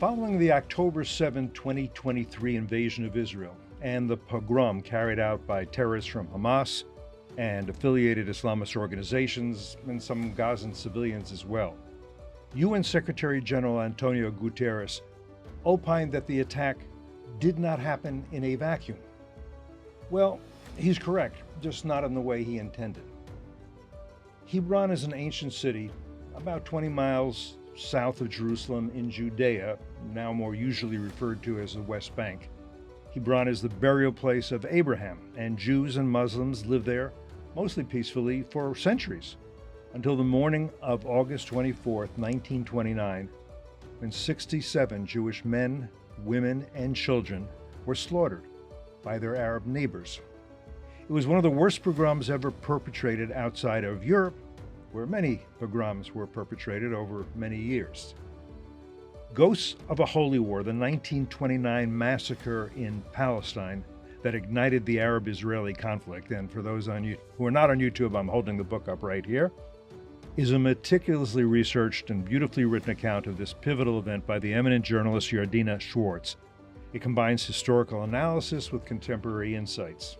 Following the October 7, 2023 invasion of Israel and the pogrom carried out by terrorists from Hamas and affiliated Islamist organizations and some Gazan civilians as well, UN Secretary General Antonio Guterres opined that the attack did not happen in a vacuum. Well, he's correct, just not in the way he intended. Hebron is an ancient city about 20 miles south of Jerusalem in Judea, now more usually referred to as the West Bank. Hebron is the burial place of Abraham, and Jews and Muslims lived there, mostly peacefully, for centuries, until the morning of August 24, 1929, when 67 Jewish men, women, and children were slaughtered by their Arab neighbors. It was one of the worst pogroms ever perpetrated outside of Europe, where many pogroms were perpetrated over many years. Ghosts of a Holy War, the 1929 massacre in Palestine that ignited the Arab-Israeli conflict, and for those on you who are not on YouTube, I'm holding the book up right here, is a meticulously researched and beautifully written account of this pivotal event by the eminent journalist Yardena Schwartz. It combines historical analysis with contemporary insights.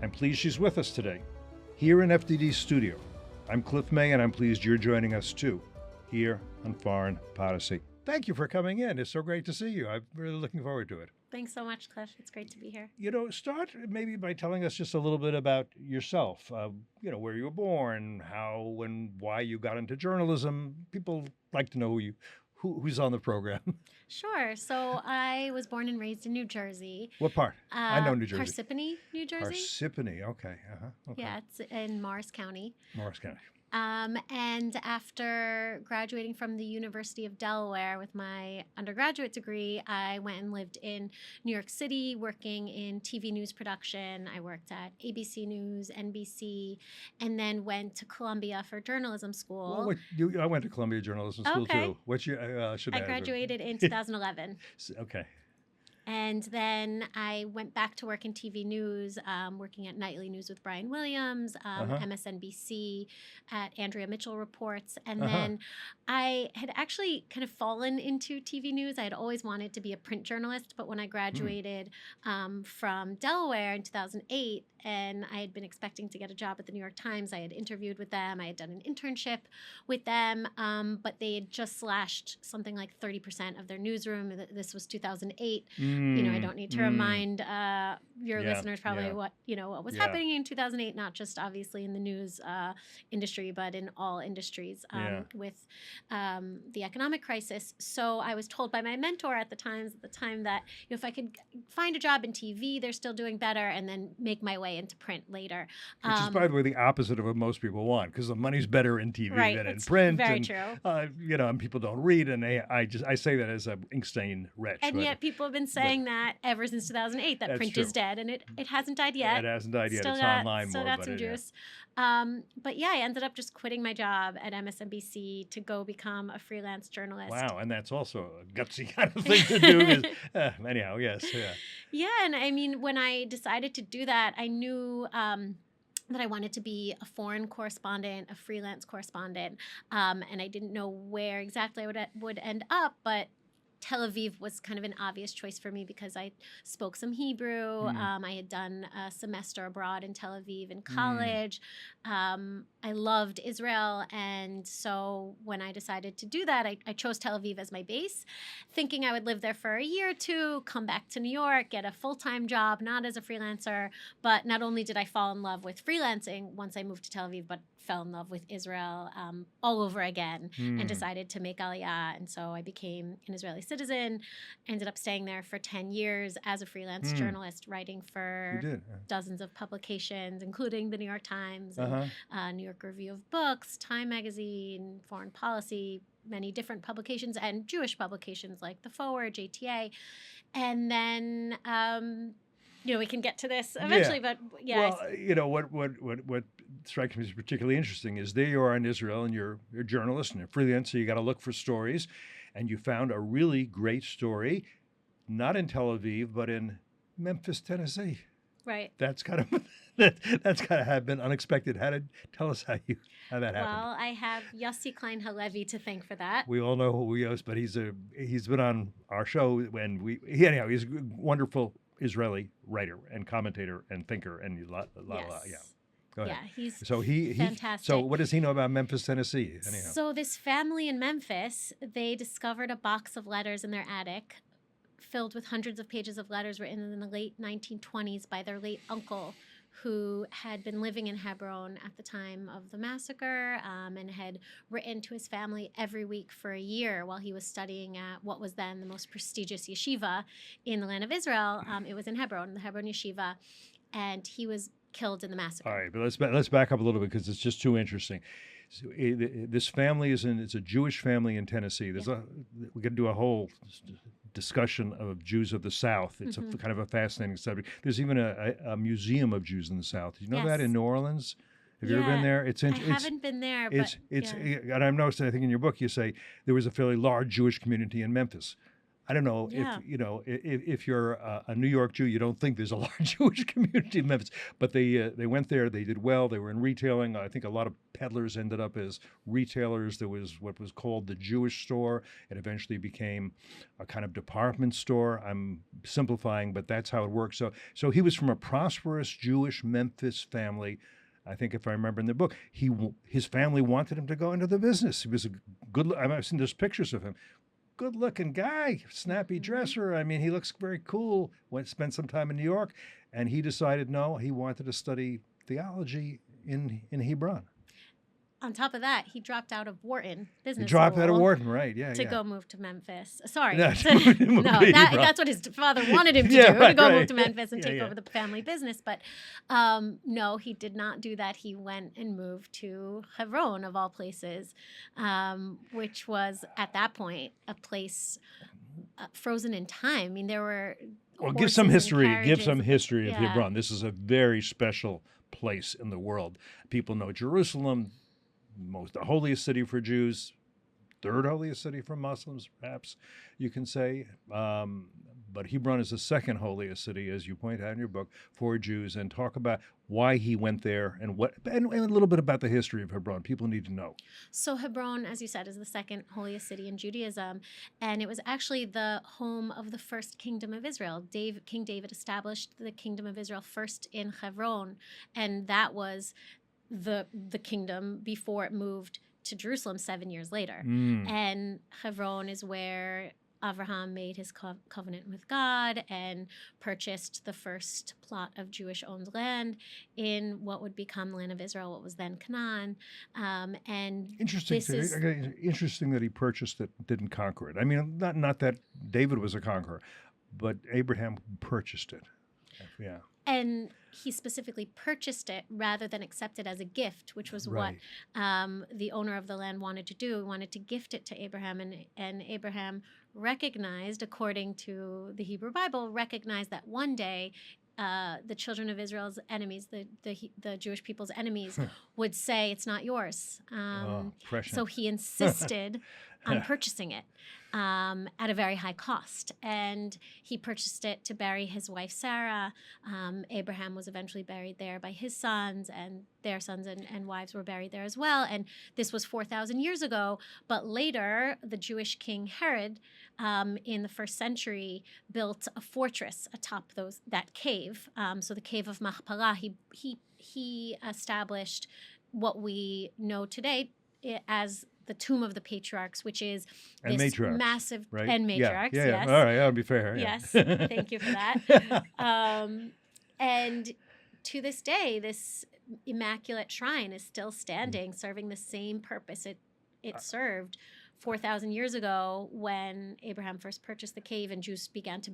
I'm pleased she's with us today, here in FDD's studio. I'm Cliff May, and I'm pleased you're joining us too, here on Foreign Policy. Thank you for coming in. It's so great to see you. I'm really looking forward to it. Thanks so much, Cliff. It's great to be here. Start maybe by telling us just a little bit about yourself. Where you were born, how and why you got into journalism. People like to know who's on the program. Sure. So I was born and raised in New Jersey. What part? I know New Jersey. Parsippany, New Jersey. Parsippany. Okay. Okay. Yeah, it's in Morris County. Morris County. And after graduating from the University of Delaware with my undergraduate degree, I went and lived in New York City working in TV news production. I worked at ABC News, NBC, and then went to Columbia for journalism school. Well, I went to Columbia Journalism School too. What's your? I graduated in 2011. Okay. And then I went back to work in TV news, working at Nightly News with Brian Williams, MSNBC at Andrea Mitchell Reports. And then I had actually kind of fallen into TV news. I had always wanted to be a print journalist, but when I graduated from Delaware in 2008, and I had been expecting to get a job at the New York Times, I had interviewed with them. I had done an internship with them, but they had just slashed something like 30% of their newsroom. This was 2008. I don't need to remind your listeners probably what was happening in 2008, not just obviously in the news industry, but in all industries with the economic crisis. So I was told by my mentor at the time that if I could find a job in TV, they're still doing better, and then make my way into print later. Which is, by the way, the opposite of what most people want, because the money's better in TV than in print. Very and, true. And people don't read, and I say that as an ink-stained wretch. And yet people have been saying that ever since 2008, that print is dead, and it hasn't died yet. It hasn't died yet. Still it's got, online still more. Got some juice. But yeah, I ended up just quitting my job at MSNBC to go become a freelance journalist. Wow, and that's also a gutsy kind of thing to do. Anyhow, yes. Yeah. Yeah, and I mean, when I decided to do that, I knew that I wanted to be a foreign correspondent, a freelance correspondent, and I didn't know where exactly I would end up, but Tel Aviv was kind of an obvious choice for me because I spoke some Hebrew. I had done a semester abroad in Tel Aviv in college. I loved Israel. And so when I decided to do that, I chose Tel Aviv as my base, thinking I would live there for a year or two, come back to New York, get a full-time job, not as a freelancer. But not only did I fall in love with freelancing once I moved to Tel Aviv, but fell in love with Israel all over again and decided to make Aliyah. And so I became an Israeli citizen, ended up staying there for 10 years as a freelance journalist, writing for dozens of publications, including the New York Times, and, New York Review of Books, Time Magazine, Foreign Policy, many different publications, and Jewish publications like The Forward, JTA. And then we can get to this eventually, but yeah. Well, what strikes me as particularly interesting is there you are in Israel, and you're a journalist and a freelance, so you got to look for stories, and you found a really great story, not in Tel Aviv, but in Memphis, Tennessee. Right. That's kind of that's kind of have been unexpected. Tell us how that happened? Well, I have Yossi Klein Halevi to thank for that. We all know who he is, but he's been on our show, and anyhow, he's a wonderful Israeli writer and commentator and thinker, and Yes. yeah. Go ahead. Yeah, he's So fantastic. So what does he know about Memphis, Tennessee? Anyhow. So this family in Memphis, they discovered a box of letters in their attic filled with hundreds of pages of letters written in the late 1920s by their late uncle, who had been living in Hebron at the time of the massacre, and had written to his family every week for a year while he was studying at what was then the most prestigious yeshiva in the land of Israel. It was in Hebron, the Hebron Yeshiva, and he was killed in the massacre. All right, but let's back up a little bit because it's just too interesting. So, this family it's a Jewish family in Tennessee. We could do a whole discussion of Jews of the South. It's a kind of a fascinating subject. There's even a museum of Jews in the South. Did you know that in New Orleans? Have you ever been there? I haven't been there, but and I've noticed, I think in your book you say there was a fairly large Jewish community in Memphis. I don't know if you're a New York Jew, you don't think there's a large Jewish community in Memphis, but they went there. They did well. They were in retailing. I think a lot of peddlers ended up as retailers. There was what was called the Jewish store. It eventually became a kind of department store. I'm simplifying, but that's how it works. So he was from a prosperous Jewish Memphis family. I think if I remember in the book, his family wanted him to go into the business. He was a good. I've seen there's pictures of him. Good-looking guy, snappy dresser. I mean, he looks very cool. Spent some time in New York, and he decided he wanted to study theology in Hebron. On top of that, he dropped out of Wharton Business He dropped School out of Wharton, right? Yeah, to go move to Memphis. Sorry, No, that's what his father wanted him to do, to go move to Memphis and take over the family business. But no, he did not do that. He went and moved to Hebron, of all places, which was at that point a place frozen in time. I mean, there were give some history. Give some of Hebron. This is a very special place in the world. People know Jerusalem, the holiest city for Jews, third holiest city for Muslims, perhaps you can say. But Hebron is the second holiest city, as you point out in your book, for Jews. And talk about why he went there and a little bit about the history of Hebron. People need to know. So Hebron, as you said, is the second holiest city in Judaism, and it was actually the home of the first kingdom of Israel. King David established the kingdom of Israel first in Hebron, and that was the kingdom before it moved to Jerusalem 7 years later. And Hebron is where Abraham made his covenant with God and purchased the first plot of Jewish-owned land in what would become the land of Israel, what was then Canaan. And interesting that he purchased it, didn't conquer it. I mean, not that David was a conqueror, but Abraham purchased it. Yeah. And he specifically purchased it rather than accept it as a gift, which was what the owner of the land wanted to do. He wanted to gift it to Abraham, and Abraham recognized, according to the Hebrew Bible, recognized that one day the children of Israel's enemies, the Jewish people's enemies, would say, it's not yours. So he insisted on purchasing it at a very high cost. And he purchased it to bury his wife, Sarah. Abraham was eventually buried there by his sons, and their sons and wives were buried there as well. And this was 4,000 years ago. But later, the Jewish king Herod, in the first century, built a fortress atop that cave. So the cave of Machpelah, he established what we know today as the tomb of the patriarchs, which is this massive and matriarchs. Yes. All right, that'll be fair. Yes, thank you for that. And to this day, this immaculate shrine is still standing, serving the same purpose it served 4,000 years ago when Abraham first purchased the cave and Jews began to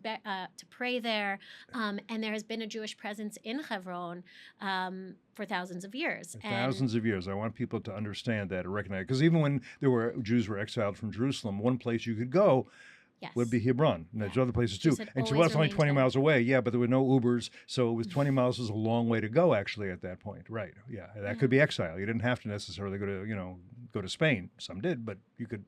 pray there. And there has been a Jewish presence in Hebron for thousands of years. Thousands of years. I want people to understand that and recognize it. Because even when Jews were exiled from Jerusalem, one place you could go would be Hebron. And there's other places too. And so it's only 20 miles away. Yeah, but there were no Ubers. So it was 20 miles was a long way to go, actually, at that point. Right. Yeah. That could be exile. You didn't have to necessarily go to Spain. Some did, but you could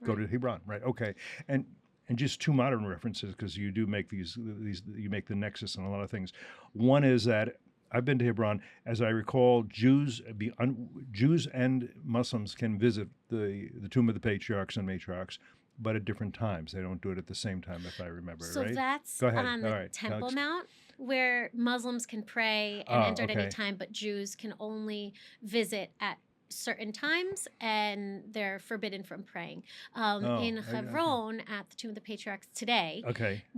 go to Hebron. Right. Okay. And and just two modern references, because you do make these you make the nexus on a lot of things. One is that I've been to Hebron. As I recall, Jews and Muslims can visit the tomb of the patriarchs and matriarchs, but at different times. They don't do it at the same time, if I remember So right. that's Go ahead. on the All right. Temple Mount, where Muslims can pray and enter at any time, but Jews can only visit at certain times, and they're forbidden from praying. In Hebron, at the Tomb of the Patriarchs today,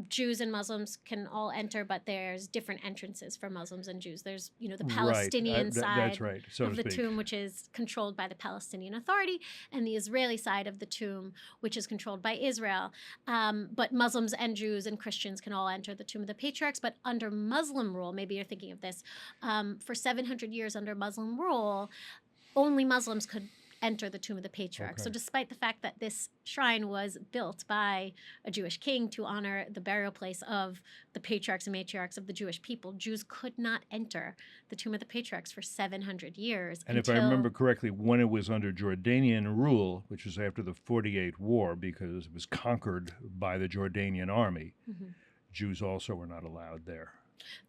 Jews and Muslims can all enter, but there's different entrances for Muslims and Jews. There's, the Palestinian side of the tomb, which is controlled by the Palestinian Authority, and the Israeli side of the tomb, which is controlled by Israel. But Muslims and Jews and Christians can all enter the Tomb of the Patriarchs. But under Muslim rule, maybe you're thinking of this, for 700 years under Muslim rule, only Muslims could enter the Tomb of the Patriarchs. So despite the fact that this shrine was built by a Jewish king to honor the burial place of the patriarchs and matriarchs of the Jewish people, Jews could not enter the Tomb of the Patriarchs for 700 years. And if I remember correctly, when it was under Jordanian rule, which was after the 48 War, because it was conquered by the Jordanian army, Jews also were not allowed there.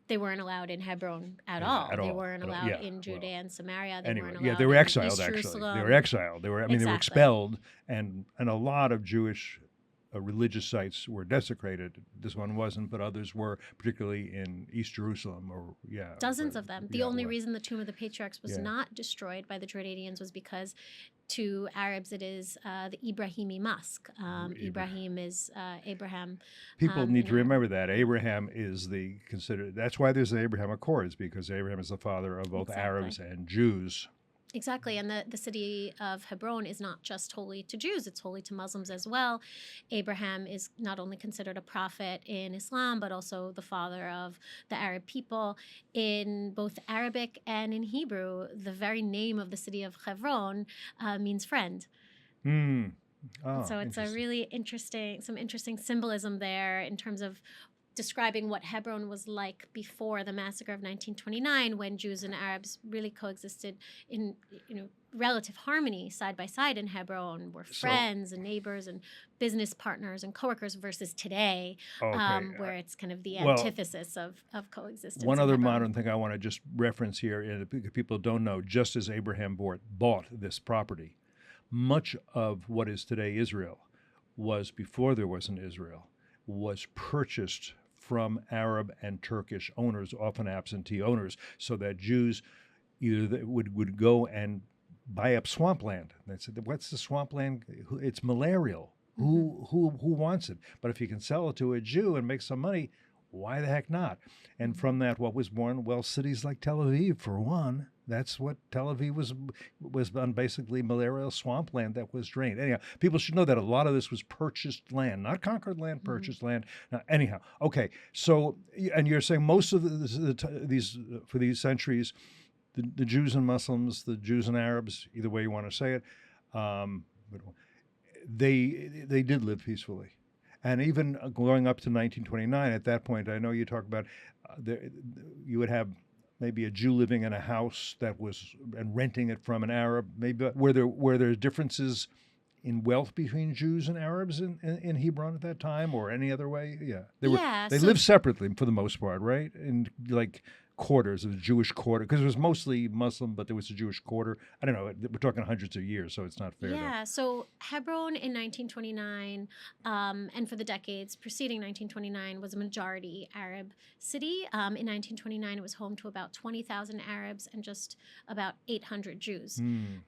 They weren't allowed in Hebron at all. They weren't allowed in Judea and Samaria. They weren't allowed they were exiled, in East actually. Jerusalem. They were exiled. They were expelled, and a lot of Jewish religious sites were desecrated. This one wasn't, but others were, particularly in East Jerusalem. Dozens of them. The only reason the Tomb of the Patriarchs was not destroyed by the Jordanians was because to Arabs it is the Ibrahimi Mosque. Ibrahim is Abraham. People need to remember that. Abraham is that's why there's the Abraham Accords, because Abraham is the father of both Arabs and Jews. Exactly, and the city of Hebron is not just holy to Jews, it's holy to Muslims as well. Abraham is not only considered a prophet in Islam, but also the father of the Arab people. In both Arabic and in Hebrew, the very name of the city of Hebron means friend. So it's a really interesting symbolism there in terms of describing what Hebron was like before the massacre of 1929, when Jews and Arabs really coexisted in relative harmony side by side in Hebron, were friends and neighbors and business partners and coworkers, versus today, where it's kind of the antithesis of coexistence. One other modern thing I want to just reference here, and people don't know, just as Abraham bought this property, much of what is today Israel was, before there was an Israel, was purchased from Arab and Turkish owners, often absentee owners, so that Jews either would go and buy up swampland. They said, "What's the swampland? It's malarial. Who wants it? But if you can sell it to a Jew and make some money, why the heck not?" And from that, what was born? Well, cities like Tel Aviv, for one. That's what Tel Aviv was on, basically malarial swampland that was drained. Anyhow, people should know that a lot of this was purchased land, not conquered land, purchased land. Now, anyhow, okay. So, and you're saying most of for these centuries, the Jews and Muslims, the Jews and Arabs, either way you want to say it, they did live peacefully. And even going up to 1929, at that point, I know you talk about you would have maybe a Jew living in a house and renting it from an Arab. Maybe were there differences in wealth between Jews and Arabs in Hebron at that time, or any other way? Yeah, they lived separately for the most part, right? In like quarters, of the Jewish quarter, because it was mostly Muslim, but there was a Jewish quarter. I don't know. We're talking hundreds of years, so it's not fair. Yeah. So Hebron in 1929, and for the decades preceding 1929, was a majority Arab city. In 1929, it was home to about 20,000 Arabs and just about 800 Jews.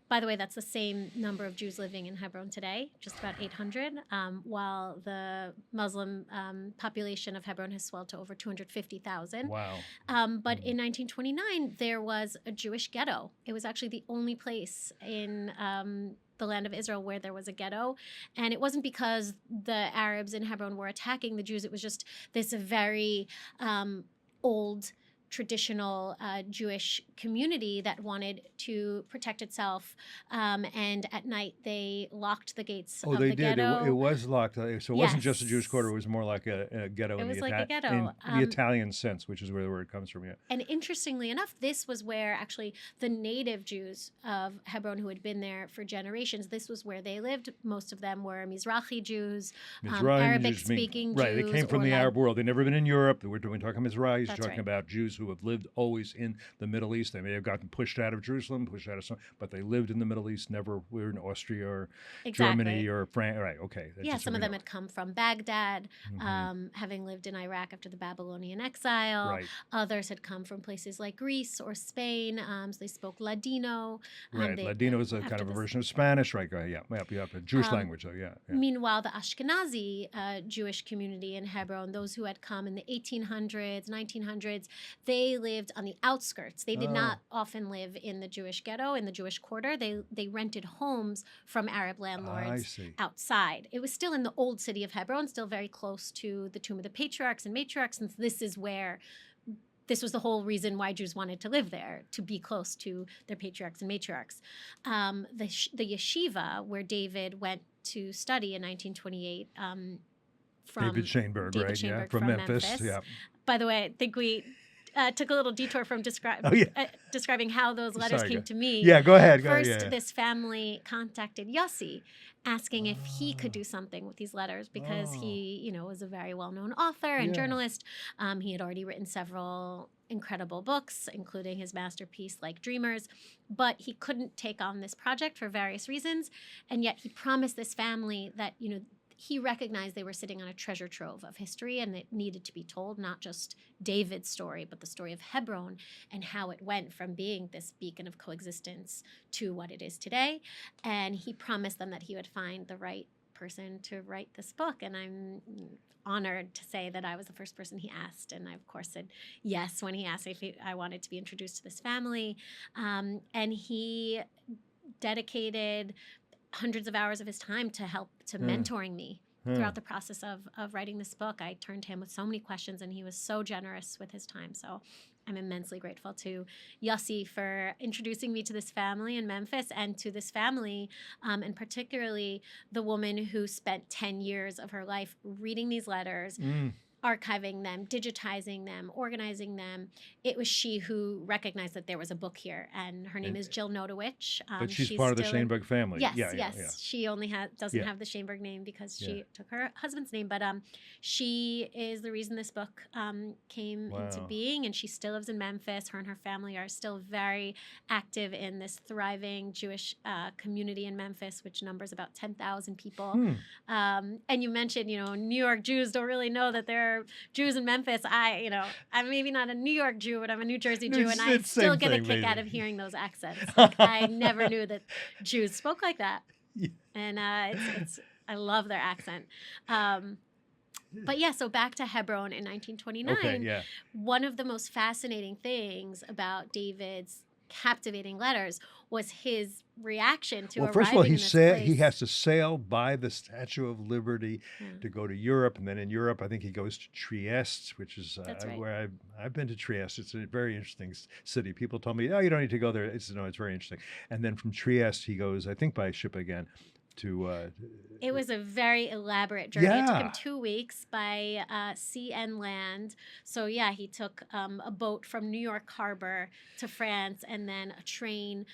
By the way, that's the same number of Jews living in Hebron today, just about 800, while the Muslim population of Hebron has swelled to over 250,000. Wow. But in 1929, there was a Jewish ghetto. It was actually the only place in the land of Israel where there was a ghetto. And it wasn't because the Arabs in Hebron were attacking the Jews. It was just this very old traditional Jewish community that wanted to protect itself. And at night, they locked the gates Oh, of they the did. ghetto. It was locked. So it wasn't just a Jewish quarter. It Yes. was more like a ghetto It in was the like a ghetto. in the Italian sense, which is where the word comes from. Yeah. And interestingly enough, this was where actually the native Jews of Hebron, who had been there for generations, this was where they lived. Most of them were Mizrahi Jews, Mizrahi Arabic-speaking Jews. Right, Jews. they came from or the like- Arab world. They've never been in Europe. We're talking Mizrahis. That's You're talking right. about Jews who have lived always in the Middle East. They may have gotten pushed out of Jerusalem, pushed out of some, but they lived in the Middle East. Never were in Austria or Germany or France. Right, okay. That's Yeah, just so some of we them know. had come from Baghdad, Mhm. having lived in Iraq after the Babylonian exile. Right. Others had come from places like Greece or Spain, so they spoke Ladino. Right, Ladino is a kind of a version of Spanish, right? Go ahead. Yeah, a Jewish language, so yeah. Meanwhile, the Ashkenazi Jewish community in Hebron, those who had come in the 1800s, 1900s, they lived on the outskirts. They did not often live in the Jewish ghetto, in the Jewish quarter. They rented homes from Arab landlords outside. It was still in the old city of Hebron, still very close to the tomb of the patriarchs and matriarchs, and this was the whole reason why Jews wanted to live there, to be close to their patriarchs and matriarchs. The yeshiva, where David went to study in 1928, from David Shamberg, right? Shamberg Yeah, from Memphis. Yeah. By the way, I think we took a little detour from describing how those letters came to me. Yeah, go ahead. First, this family contacted Yossi, asking if he could do something with these letters because he, was a very well-known author and journalist. He had already written several incredible books, including his masterpiece, Like Dreamers, but he couldn't take on this project for various reasons, and yet he promised this family that, he recognized they were sitting on a treasure trove of history and it needed to be told, not just David's story, but the story of Hebron and how it went from being this beacon of coexistence to what it is today. And he promised them that he would find the right person to write this book. And I'm honored to say that I was the first person he asked. And I, of course, said yes when he asked if I wanted to be introduced to this family. And he dedicated hundreds of hours of his time to mentoring me throughout the process of writing this book. I turned to him with so many questions, and he was so generous with his time. So I'm immensely grateful to Yossi for introducing me to this family in Memphis, and to this family, and particularly the woman who spent 10 years of her life reading these letters, archiving them, digitizing them, organizing them. It was she who recognized that there was a book here, and her name is Jill Notowich. But she's part of the Shamberg family. Yes, Yeah. She only doesn't have the Shamberg name because she took her husband's name, but she is the reason this book came into being, and she still lives in Memphis. Her and her family are still very active in this thriving Jewish community in Memphis, which numbers about 10,000 people. And you mentioned, New York Jews don't really know that there are Jews in Memphis. I'm maybe not a New York Jew, but I'm a New Jersey Jew, and I still get a kick out of hearing those accents. Like, I never knew that Jews spoke like that, and I love their accent. But yeah, so back to Hebron in 1929. Okay, one of the most fascinating things about David's captivating letters was his reaction to arriving first of all, in this place. He has to sail by the Statue of Liberty to go to Europe, and then in Europe, I think he goes to Trieste, which is where I've been to Trieste. It's a very interesting city. People told me, "Oh, you don't need to go there." It's very interesting. And then from Trieste, he goes, I think, by ship again. It was a very elaborate journey. It took him 2 weeks by sea and land. So he took a boat from New York Harbor to France, and then a train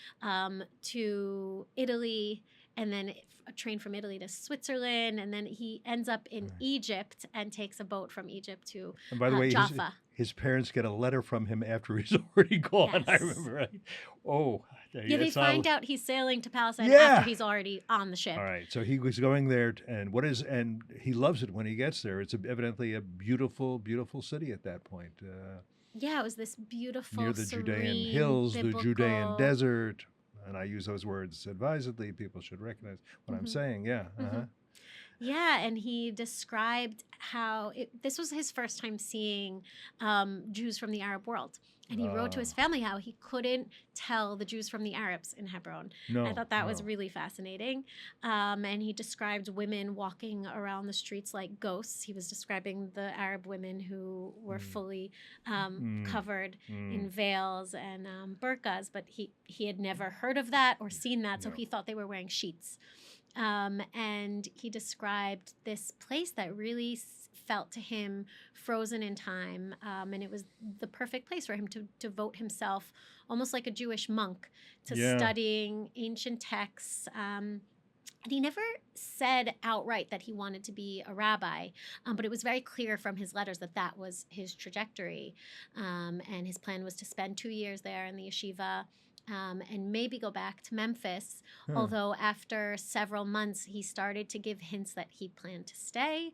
to Italy, and then a train from Italy to Switzerland, and then he ends up in Egypt and takes a boat from Egypt to and by the way, Jaffa. His parents get a letter from him after he's already gone. Yes. I remember, right? They find out he's sailing to Palestine after he's already on the ship. All right, so he was going there, and he loves it when he gets there. It's evidently a beautiful, beautiful city at that point. It was this beautiful, near the serene, Judean hills, biblical... the Judean desert, and I use those words advisedly. People should recognize what I'm saying. Yeah. Yeah, and he described how this was his first time seeing Jews from the Arab world. And he wrote to his family how he couldn't tell the Jews from the Arabs in Hebron. I No, thought that was no. really fascinating. And he described women walking around the streets like ghosts. He was describing the Arab women who were fully covered in veils and burqas, but he had never heard of that or seen that, so No. he thought they were wearing sheets. And he described this place that really felt to him frozen in time. And it was the perfect place for him to devote himself, almost like a Jewish monk, to studying ancient texts. And he never said outright that he wanted to be a rabbi, but it was very clear from his letters that that was his trajectory. And his plan was to spend 2 years there in the yeshiva. And maybe go back to Memphis, although after several months, he started to give hints that he planned to stay.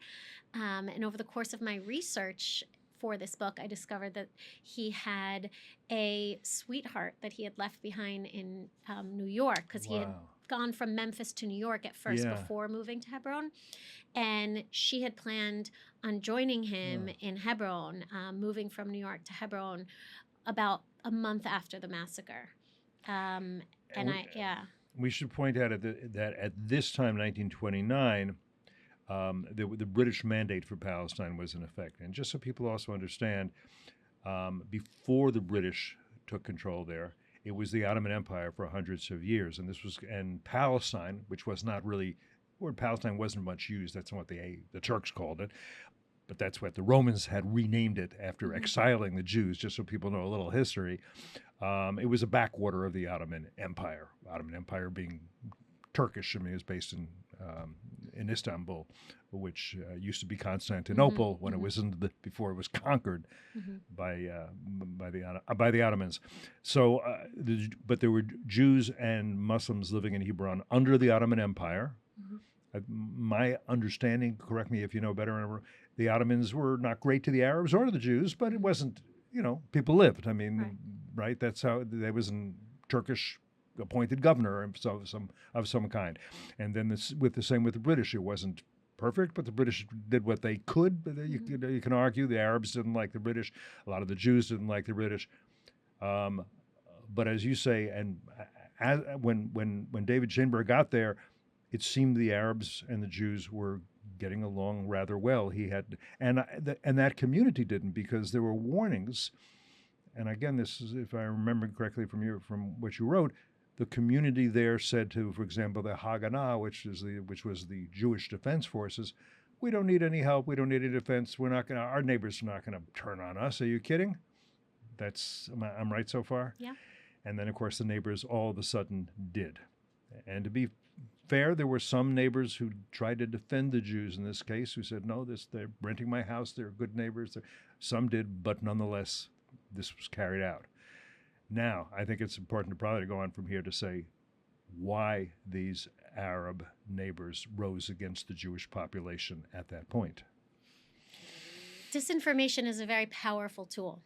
And over the course of my research for this book, I discovered that he had a sweetheart that he had left behind in New York, because he had gone from Memphis to New York at first before moving to Hebron. And she had planned on joining him in Hebron, moving from New York to Hebron about a month after the massacre. We should point out that at this time, 1929, the British mandate for Palestine was in effect. And just so people also understand, before the British took control there, it was the Ottoman Empire for hundreds of years. And Palestine, which was not really, the word Palestine wasn't much used. That's what the Turks called it. But that's what the Romans had renamed it after exiling the Jews, just so people know a little history. It was a backwater of the Ottoman Empire. Ottoman Empire being Turkish. I mean, it was based in Istanbul, which used to be Constantinople when it was before it was conquered by the Ottomans. So, but there were Jews and Muslims living in Hebron under the Ottoman Empire. My understanding, correct me if you know better, the Ottomans were not great to the Arabs or to the Jews, but it wasn't, people lived. I mean, right? That's how there was a Turkish appointed governor of some kind. And then the same with the British. It wasn't perfect, but the British did what they could. But you can argue the Arabs didn't like the British. A lot of the Jews didn't like the British. But as you say, and when David Shamberg got there, it seemed the Arabs and the Jews were getting along rather well. And that community didn't, because there were warnings. And again, this is, if I remember correctly from what you wrote, the community there said to, for example, the Haganah, which was the Jewish Defense Forces, we don't need any help. We don't need any defense. Our neighbors are not gonna turn on us. Are you kidding? I'm right so far? Yeah. And then, of course, the neighbors all of a sudden did. And to be fair, there were some neighbors who tried to defend the Jews in this case, who said, no, they're renting my house, they're good neighbors. Some did, but nonetheless, this was carried out. Now, I think it's important to probably go on from here to say why these Arab neighbors rose against the Jewish population at that point. Disinformation is a very powerful tool,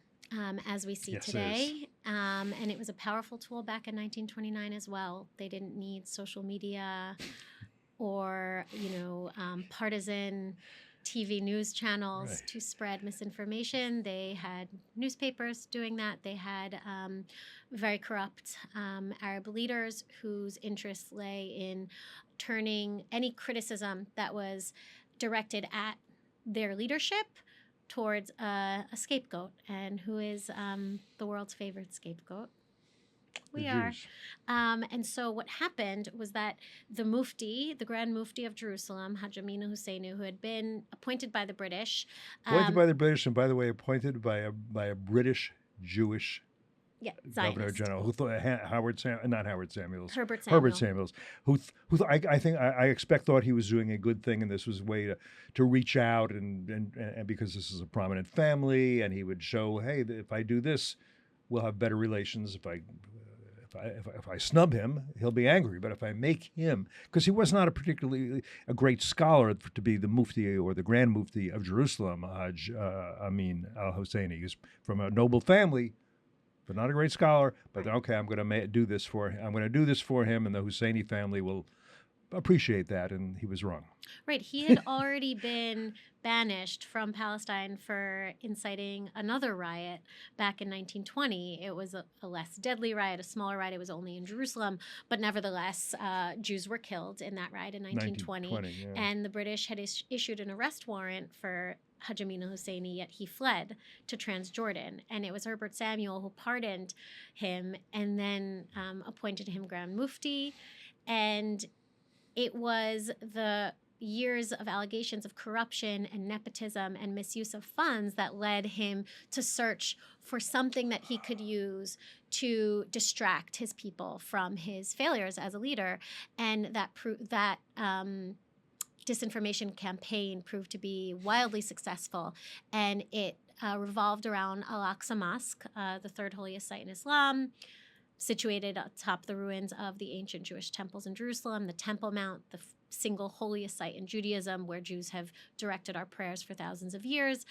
as we see today. And it was a powerful tool back in 1929 as well. They didn't need social media or, partisan TV news channels to spread misinformation. They had newspapers doing that. They had very corrupt Arab leaders whose interests lay in turning any criticism that was directed at their leadership towards a scapegoat. And who is the world's favorite scapegoat? We are. And so what happened was that the Mufti, the Grand Mufti of Jerusalem, Haj Amina Husseini, who had been appointed by the British. Appointed by the British, and by the way, appointed by a British Jewish Governor General, who thought Herbert Samuels, who I expect thought he was doing a good thing, and this was a way to reach out and because this is a prominent family, and he would show, hey, if I do this, we'll have better relations. If I snub him, he'll be angry. But if I make him, because he was not a great scholar to be the Mufti or the Grand Mufti of Jerusalem, Haj Amin al-Husseini. He's from a noble family, but not a great scholar. But okay, I'm going to do this for him, and the Husseini family will appreciate that, and he was wrong. Right. He had already been banished from Palestine for inciting another riot back in 1920. It was a less deadly riot, a smaller riot. It was only in Jerusalem, but nevertheless, Jews were killed in that riot in 1920. 1920, yeah. And the British had issued an arrest warrant for Haj Amin al-Husseini, yet he fled to Transjordan. And it was Herbert Samuel who pardoned him and then appointed him Grand Mufti. And it was the years of allegations of corruption and nepotism and misuse of funds that led him to search for something that he could use to distract his people from his failures as a leader. And that disinformation campaign proved to be wildly successful, and it revolved around Al-Aqsa Mosque, the third holiest site in Islam, situated atop the ruins of the ancient Jewish temples in Jerusalem, the Temple Mount, the single holiest site in Judaism, where Jews have directed our prayers for thousands of years.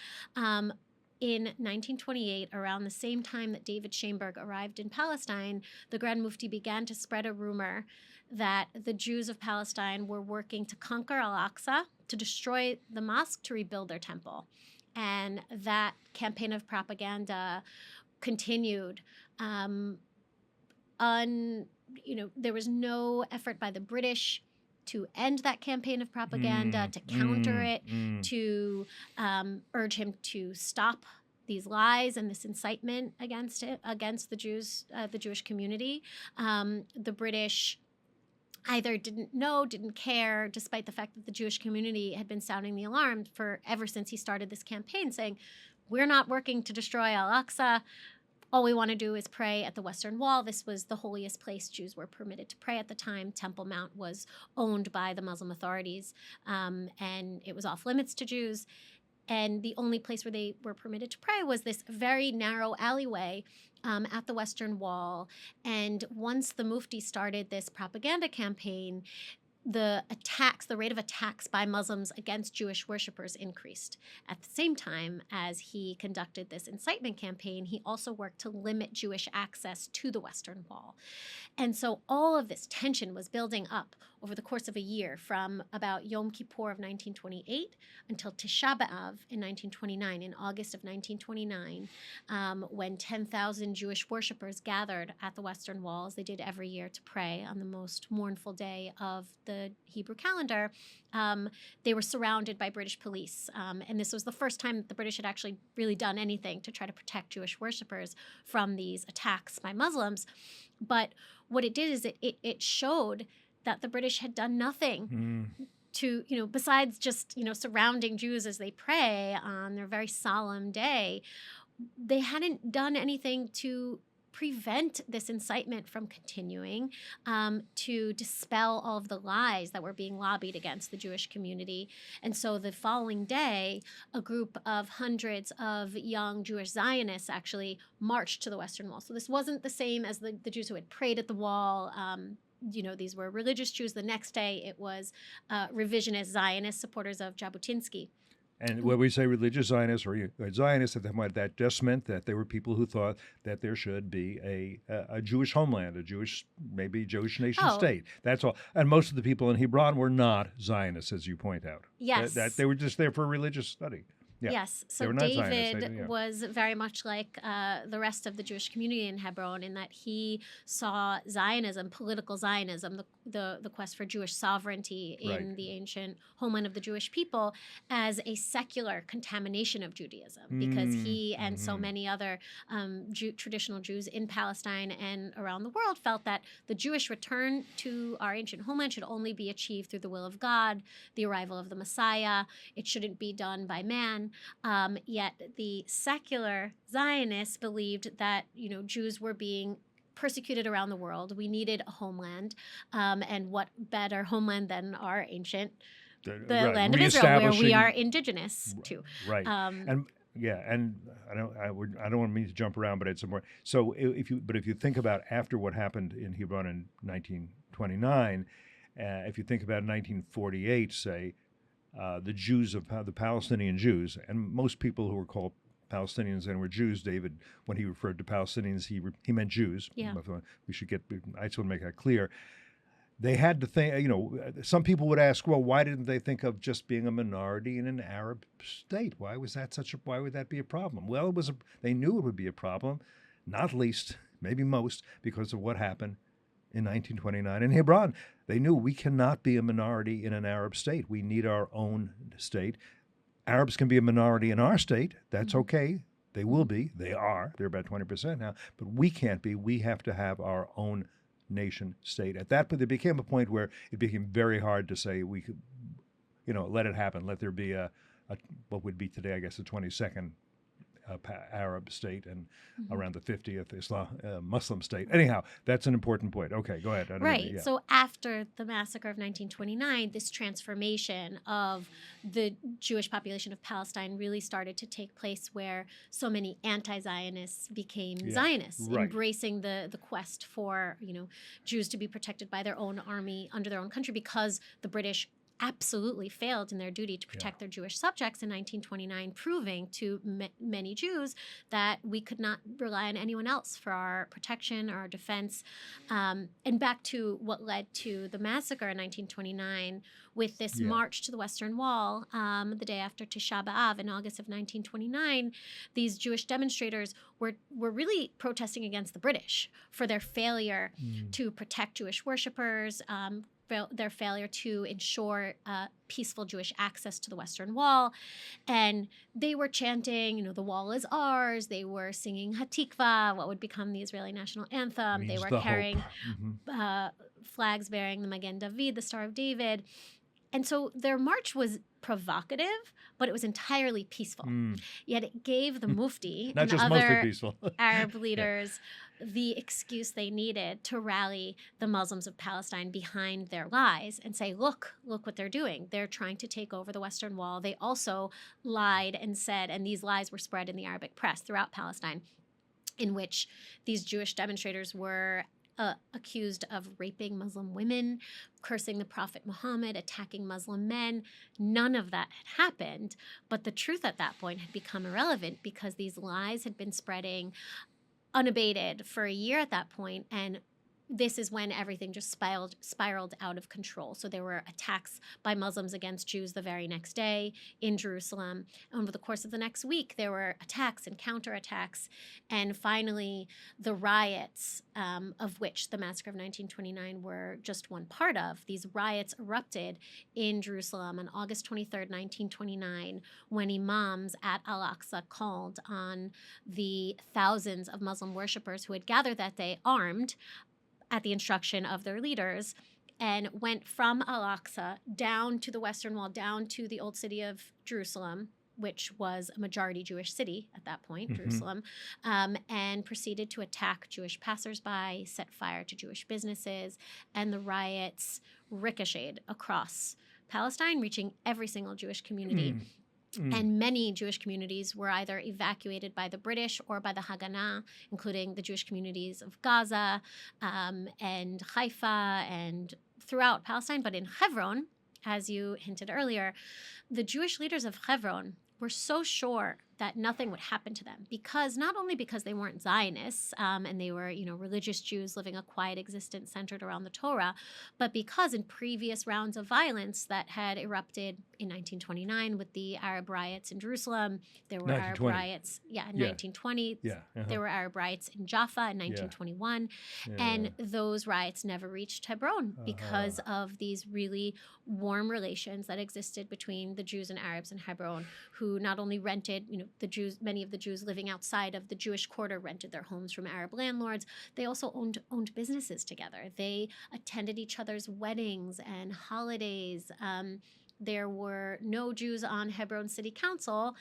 In 1928, around the same time that David Shamberg arrived in Palestine, the Grand Mufti began to spread a rumor that the Jews of Palestine were working to conquer Al-Aqsa, to destroy the mosque, to rebuild their temple. And that campaign of propaganda continued. There was no effort by the British to end that campaign of propaganda, to counter it, to urge him to stop these lies and this incitement against the Jews, the Jewish community. The British either didn't know, didn't care, despite the fact that the Jewish community had been sounding the alarm ever since he started this campaign, saying, we're not working to destroy Al-Aqsa. All we want to do is pray at the Western Wall. This was the holiest place Jews were permitted to pray at the time. Temple Mount was owned by the Muslim authorities, and it was off limits to Jews. And the only place where they were permitted to pray was this very narrow alleyway at the Western Wall. And once the Mufti started this propaganda campaign, the rate of attacks by Muslims against Jewish worshippers increased. At the same time as he conducted this incitement campaign, he also worked to limit Jewish access to the Western Wall. And so all of this tension was building up over the course of a year, from about Yom Kippur of 1928 until Tisha B'Av in 1929, in August of 1929, when 10,000 Jewish worshippers gathered at the Western Wall, as they did every year, to pray on the most mournful day of the Hebrew calendar. They were surrounded by British police. And this was the first time that the British had actually really done anything to try to protect Jewish worshippers from these attacks by Muslims. But what it did is it showed that the British had done nothing to, besides just, surrounding Jews as they pray on their very solemn day. They hadn't done anything to prevent this incitement from continuing, to dispel all of the lies that were being lobbied against the Jewish community. And so the following day, a group of hundreds of young Jewish Zionists actually marched to the Western Wall. So this wasn't the same as the Jews who had prayed at the wall. These were religious Jews. The next day, it was revisionist Zionist supporters of Jabotinsky. And when we say religious Zionists or Zionists, that just meant that they were people who thought that there should be a Jewish homeland, maybe Jewish nation state. That's all. And most of the people in Hebron were not Zionists, as you point out. Yes. That they were just there for religious study. Yeah. Yes. So David was very much like the rest of the Jewish community in Hebron, in that he saw Zionism, political Zionism, the quest for Jewish sovereignty in the ancient homeland of the Jewish people, as a secular contamination of Judaism, because he and so many other traditional Jews in Palestine and around the world felt that the Jewish return to our ancient homeland should only be achieved through the will of God, the arrival of the Messiah. It shouldn't be done by man. Yet the secular Zionists believed that, Jews were being persecuted around the world. We needed a homeland. And what better homeland than our ancient, the land of Israel, where we are indigenous to. Right. And I don't want me to jump around, but it's more. So if you think about after what happened in Hebron in 1929, if you think about 1948, say, the Palestinian Jews, and most people who were called Palestinians and were Jews, David, when he referred to Palestinians, he meant Jews. Yeah. I just want to make that clear. they had to think, some people would ask, well, why didn't they think of just being a minority in an Arab state? Why would that be a problem? Well, they knew it would be a problem, not least, maybe most, because of what happened in 1929 in Hebron. They knew we cannot be a minority in an Arab state. We need our own state. Arabs can be a minority in our state. That's okay. They will be. They are. They're about 20% now. But we can't be. We have to have our own nation state. At that point, there became a point where it became very hard to say we could, let it happen. Let there be a what would be today, I guess, the 22nd Arab state and around the 50th Muslim state. Anyhow, that's an important point. Okay, go ahead. Right. So after the massacre of 1929, this transformation of the Jewish population of Palestine really started to take place, where so many anti-Zionists became Zionists, embracing the quest for Jews to be protected by their own army under their own country, because the British absolutely failed in their duty to protect their Jewish subjects in 1929, proving to many Jews that we could not rely on anyone else for our protection or our defense. And back to what led to the massacre in 1929, with this march to the Western Wall the day after Tisha B'Av in August of 1929, these Jewish demonstrators were really protesting against the British for their failure to protect Jewish worshipers, their failure to ensure peaceful Jewish access to the Western Wall. And they were chanting, the wall is ours. They were singing Hatikva, what would become the Israeli national anthem. They were carrying flags bearing the Magen David, the Star of David. And so their march was provocative, but it was entirely peaceful. Yet it gave the Mufti and other Arab leaders the excuse they needed to rally the Muslims of Palestine behind their lies and say, look what they're doing. They're trying to take over the Western Wall. They also lied and said, and these lies were spread in the Arabic press throughout Palestine, in which these Jewish demonstrators were accused of raping Muslim women, cursing the Prophet Muhammad, attacking Muslim men. None of that had happened, but the truth at that point had become irrelevant, because these lies had been spreading unabated for a year at that point, and this is when everything just spiraled out of control. So there were attacks by Muslims against Jews the very next day in Jerusalem. Over the course of the next week, there were attacks and counterattacks. And finally, the riots, of which the Massacre of 1929 were just one part of, these riots erupted in Jerusalem on August 23rd, 1929, when imams at Al-Aqsa called on the thousands of Muslim worshippers who had gathered that day armed, at the instruction of their leaders, and went from Al-Aqsa down to the Western Wall, down to the old city of Jerusalem, which was a majority Jewish city at that point, Jerusalem, and proceeded to attack Jewish passersby, set fire to Jewish businesses, and the riots ricocheted across Palestine, reaching every single Jewish community. And many Jewish communities were either evacuated by the British or by the Haganah, including the Jewish communities of Gaza and Haifa and throughout Palestine. But in Hebron, as you hinted earlier, the Jewish leaders of Hebron were so sure that nothing would happen to them, because not only because they weren't Zionists and they were, religious Jews living a quiet existence centered around the Torah, but because in previous rounds of violence that had erupted in 1929 with the Arab riots in Jerusalem, there were Arab riots, in 1920. There were Arab riots in Jaffa in 1921, and those riots never reached Hebron because of these really warm relations that existed between the Jews and Arabs in Hebron, who not only rented, many of the Jews living outside of the Jewish quarter rented their homes from Arab landlords. They also owned businesses together. They attended each other's weddings and holidays. There were no Jews on Hebron City Council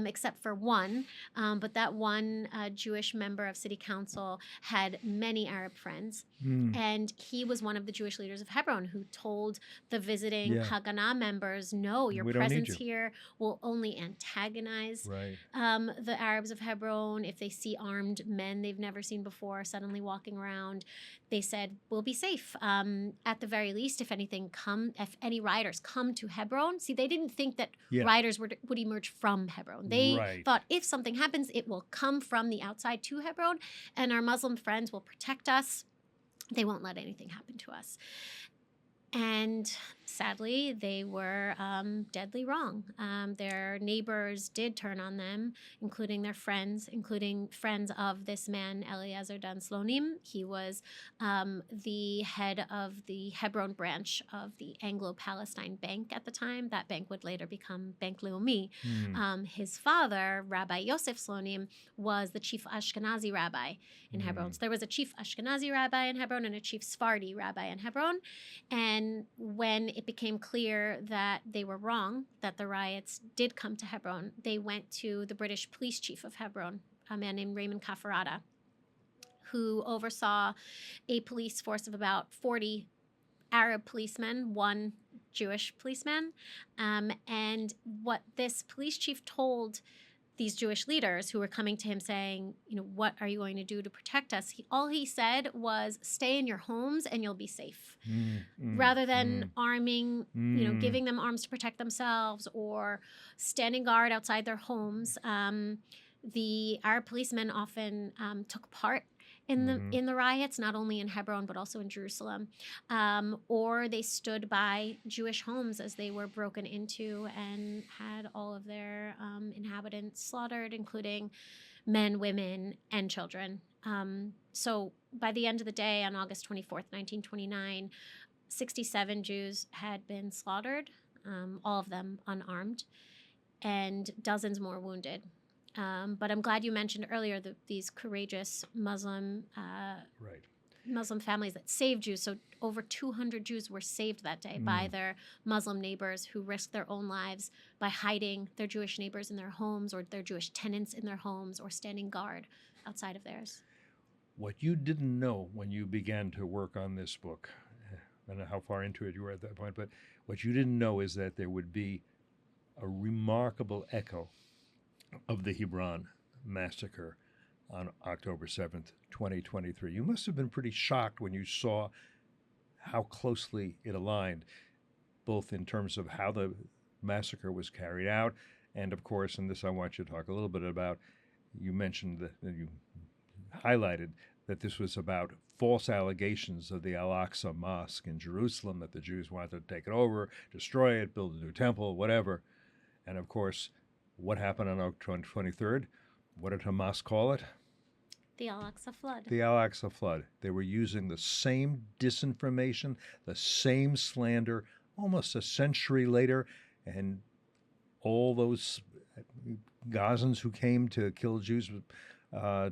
except for one, but that one Jewish member of City Council had many Arab friends, and he was one of the Jewish leaders of Hebron who told the visiting Haganah members, no, your presence here will only antagonize the Arabs of Hebron. If they see armed men they've never seen before suddenly walking around, they said, we'll be safe. At the very least, if any rioters come to Hebron, see, they didn't think that rioters would emerge from Hebron. They thought if something happens, it will come from the outside to Hebron, and our Muslim friends will protect us. They won't let anything happen to us. And sadly, they were deadly wrong. Their neighbors did turn on them, including their friends, including friends of this man, Eliezer Dan Slonim. He was the head of the Hebron branch of the Anglo-Palestine Bank at the time. That bank would later become Bank Leumi. His father, Rabbi Yosef Slonim, was the chief Ashkenazi rabbi in Hebron. So there was a chief Ashkenazi rabbi in Hebron and a chief Sephardi rabbi in Hebron. And when it became clear that they were wrong, that the riots did come to Hebron, they went to the British police chief of Hebron, a man named Raymond Kafarada, who oversaw a police force of about 40 Arab policemen, one Jewish policeman. And what this police chief told these Jewish leaders who were coming to him saying, what are you going to do to protect us? All he said was, stay in your homes and you'll be safe. Rather than arming, giving them arms to protect themselves or standing guard outside their homes. The Arab policemen often took part in the riots, not only in Hebron, but also in Jerusalem. Or they stood by Jewish homes as they were broken into and had all of their inhabitants slaughtered, including men, women, and children. So by the end of the day, on August 24th, 1929, 67 Jews had been slaughtered, all of them unarmed, and dozens more wounded. But I'm glad you mentioned earlier these courageous Muslim families that saved Jews. So over 200 Jews were saved that day by their Muslim neighbors who risked their own lives by hiding their Jewish neighbors in their homes or their Jewish tenants in their homes or standing guard outside of theirs. What you didn't know when you began to work on this book, I don't know how far into it you were at that point, but what you didn't know is that there would be a remarkable echo of the Hebron massacre on October 7th, 2023. You must have been pretty shocked when you saw how closely it aligned, both in terms of how the massacre was carried out, and of course, and this I want you to talk a little bit about, you mentioned that you highlighted that this was about false allegations of the Al-Aqsa Mosque in Jerusalem, that the Jews wanted to take it over, destroy it, build a new temple, whatever. And of course, what happened on October 23rd? What did Hamas call it? The Al-Aqsa flood. The Al-Aqsa flood. They were using the same disinformation, the same slander, almost a century later, and all those Gazans who came to kill Jews, I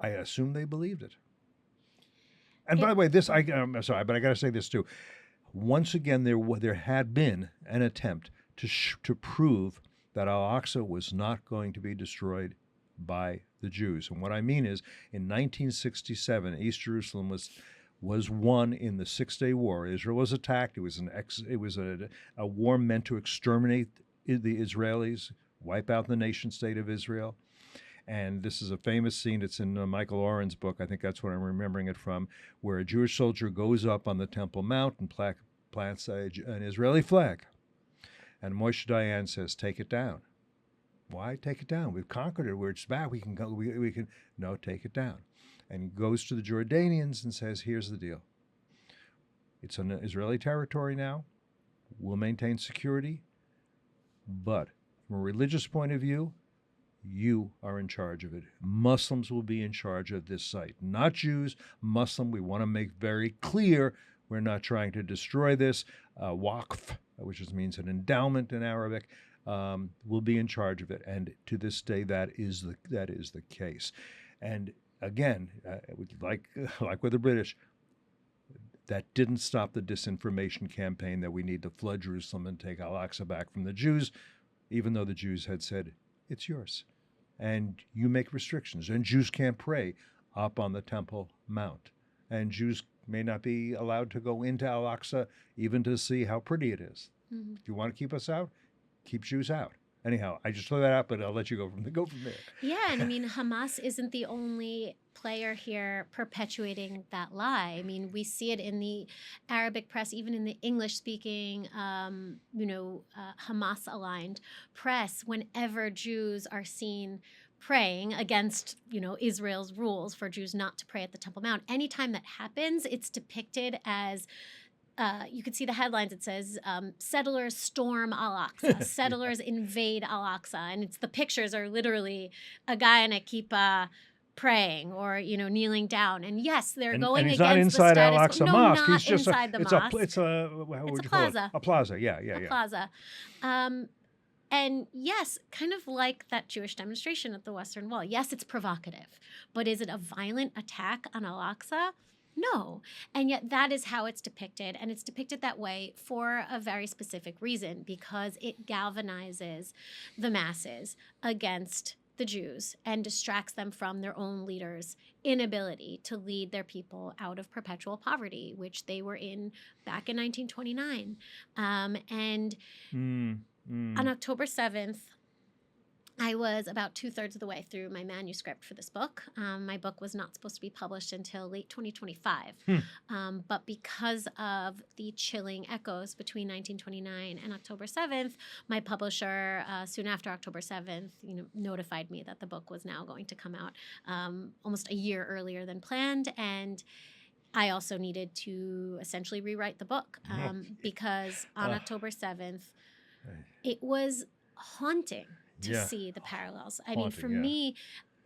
assume they believed it. And by the way, this I'm sorry, but I got to say this too. Once again, there had been an attempt to prove that Al-Aqsa was not going to be destroyed by the Jews. And what I mean is, in 1967, East Jerusalem was won in the Six-Day War. Israel was attacked. It was a war meant to exterminate the Israelis, wipe out the nation-state of Israel. And this is a famous scene. It's in Michael Oren's book. I think that's what I'm remembering it from, where a Jewish soldier goes up on the Temple Mount and plants an Israeli flag. And Moshe Dayan says, take it down. Why take it down? We've conquered it. It's back. We can go. We can. No, take it down. And he goes to the Jordanians and says, here's the deal. It's an Israeli territory now. We'll maintain security. But from a religious point of view, you are in charge of it. Muslims will be in charge of this site. Not Jews, Muslim. We want to make very clear we're not trying to destroy this. Waqf, which means an endowment in Arabic, will be in charge of it. And to this day, that is the case. And again, like with the British, that didn't stop the disinformation campaign that we need to flood Jerusalem and take Al-Aqsa back from the Jews, even though the Jews had said, it's yours. And you make restrictions. And Jews can't pray up on the Temple Mount. And Jews may not be allowed to go into Al-Aqsa even to see how pretty it is. Mm-hmm. If you want to keep us out, keep Jews out. Anyhow, I just threw that out, but I'll let you go from there. Yeah, and I mean, Hamas isn't the only player here perpetuating that lie. I mean, we see it in the Arabic press, even in the English-speaking, Hamas-aligned press. Whenever Jews are seen praying against, Israel's rules for Jews not to pray at the Temple Mount. Anytime that happens, it's depicted as you can see the headlines. It says, settlers storm Al-Aqsa, settlers invade Al-Aqsa. And the pictures are literally a guy in a kippah praying or, kneeling down. And yes, they're going and he's against not inside the status Al-Aqsa quo. Mosque. Not He's just inside the mosque. It's a how would you call it? plaza. A plaza. Yeah. Plaza. And yes, kind of like that Jewish demonstration at the Western Wall. Yes, it's provocative, but is it a violent attack on Al-Aqsa? No. And yet that is how it's depicted. And it's depicted that way for a very specific reason, because it galvanizes the masses against the Jews and distracts them from their own leaders' inability to lead their people out of perpetual poverty, which they were in back in 1929. On October 7th, I was about 2/3 of the way through my manuscript for this book. My book was not supposed to be published until late 2025. But because of the chilling echoes between 1929 and October 7th, my publisher, soon after October 7th, notified me that the book was now going to come out almost a year earlier than planned. And I also needed to essentially rewrite the book because on October 7th, it was haunting to see the parallels. I mean, for me,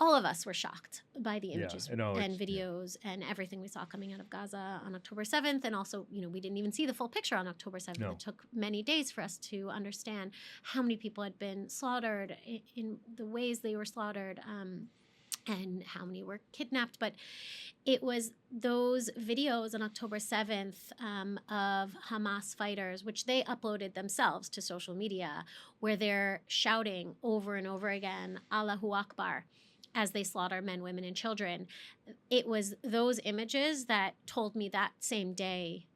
all of us were shocked by the images and videos and everything we saw coming out of Gaza on October 7th. And also, we didn't even see the full picture on October 7th. No. It took many days for us to understand how many people had been slaughtered, in the ways they were slaughtered, and how many were kidnapped. But it was those videos on October 7th of Hamas fighters, which they uploaded themselves to social media, where they're shouting over and over again, Allahu Akbar, as they slaughter men, women, and children. It was those images that told me that same day,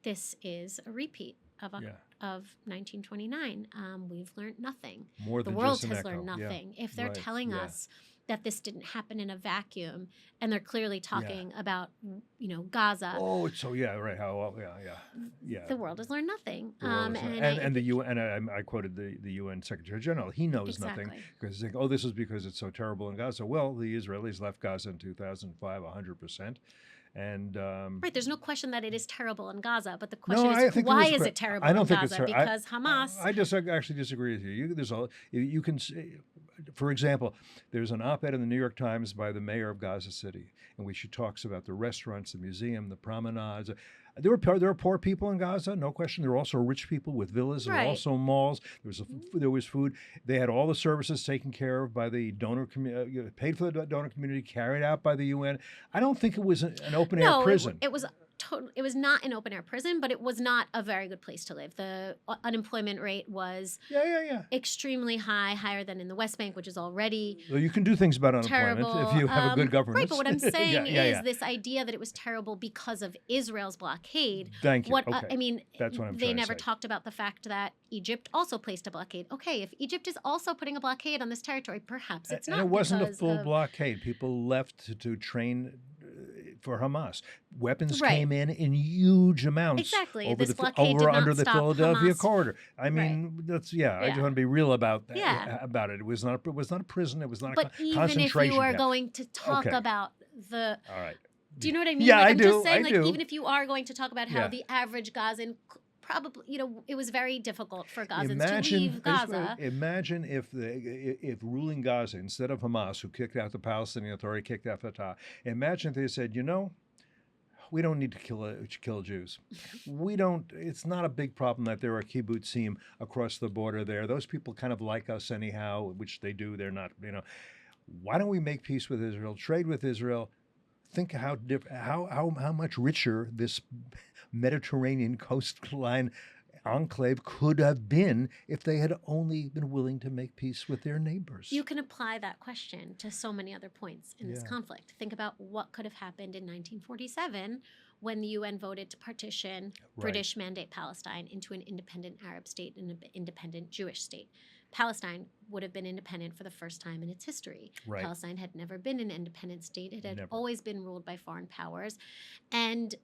this is a repeat of 1929. We've learned nothing. More than the world just an has echo. learned nothing. If they're telling us that this didn't happen in a vacuum, and they're clearly talking about, Gaza. Oh, so right. The world has learned nothing. And the UN, and I quoted the UN Secretary General. He knows nothing because he's like, this is because it's so terrible in Gaza. Well, the Israelis left Gaza in 2005, 100%. And right, there's no question that it is terrible in Gaza, but the question is, why is it terrible in Gaza? Because Hamas. I just actually disagree with you. You can, for example, there's an op-ed in the New York Times by the mayor of Gaza City, in which she talks about the restaurants, the museum, the promenades. There are poor people in Gaza, no question. There are also rich people with villas. There are also malls. There was food. They had all the services taken care of by the donor community, paid for the donor community, carried out by the UN. I don't think it was an open-air prison. It was not an open-air prison, but it was not a very good place to live. The unemployment rate was extremely high, higher than in the West Bank, which is already well, you can do things about unemployment if you have a good government. Right, but what I'm saying is this idea that it was terrible because of Israel's blockade. Thank you. I mean, that's what I'm they trying never to say. talked about the fact that Egypt also placed a blockade. Okay, if Egypt is also putting a blockade on this territory, perhaps it's not. And it wasn't a full blockade. People left to train for Hamas. Weapons came in huge amounts. Exactly. Over this blockade did not under the stop Philadelphia Hamas. corridor. I mean, that's I just want to be real about that. About it. It was not a prison. It was not a concentration camp. But even if you are going to talk about the. All right. Do you know what I mean? Yeah, I'm I do. just saying, I do. Even if you are going to talk about how the average Gazan probably, it was very difficult for Gazans to leave Gaza. Imagine if ruling Gaza, instead of Hamas, who kicked out the Palestinian Authority, kicked out Fatah, imagine if they said, we don't need to kill Jews. We don't. It's not a big problem that there are kibbutzim across the border there. Those people kind of like us anyhow, which they do. They're not, Why don't we make peace with Israel, trade with Israel? Think how much richer this Mediterranean coastline enclave could have been if they had only been willing to make peace with their neighbors. You can apply that question to so many other points in this conflict. Think about what could have happened in 1947 when the UN voted to partition British Mandate Palestine into an independent Arab state and an independent Jewish state. Palestine would have been independent for the first time in its history. Right. Palestine had never been an independent state. It had always been ruled by foreign powers. And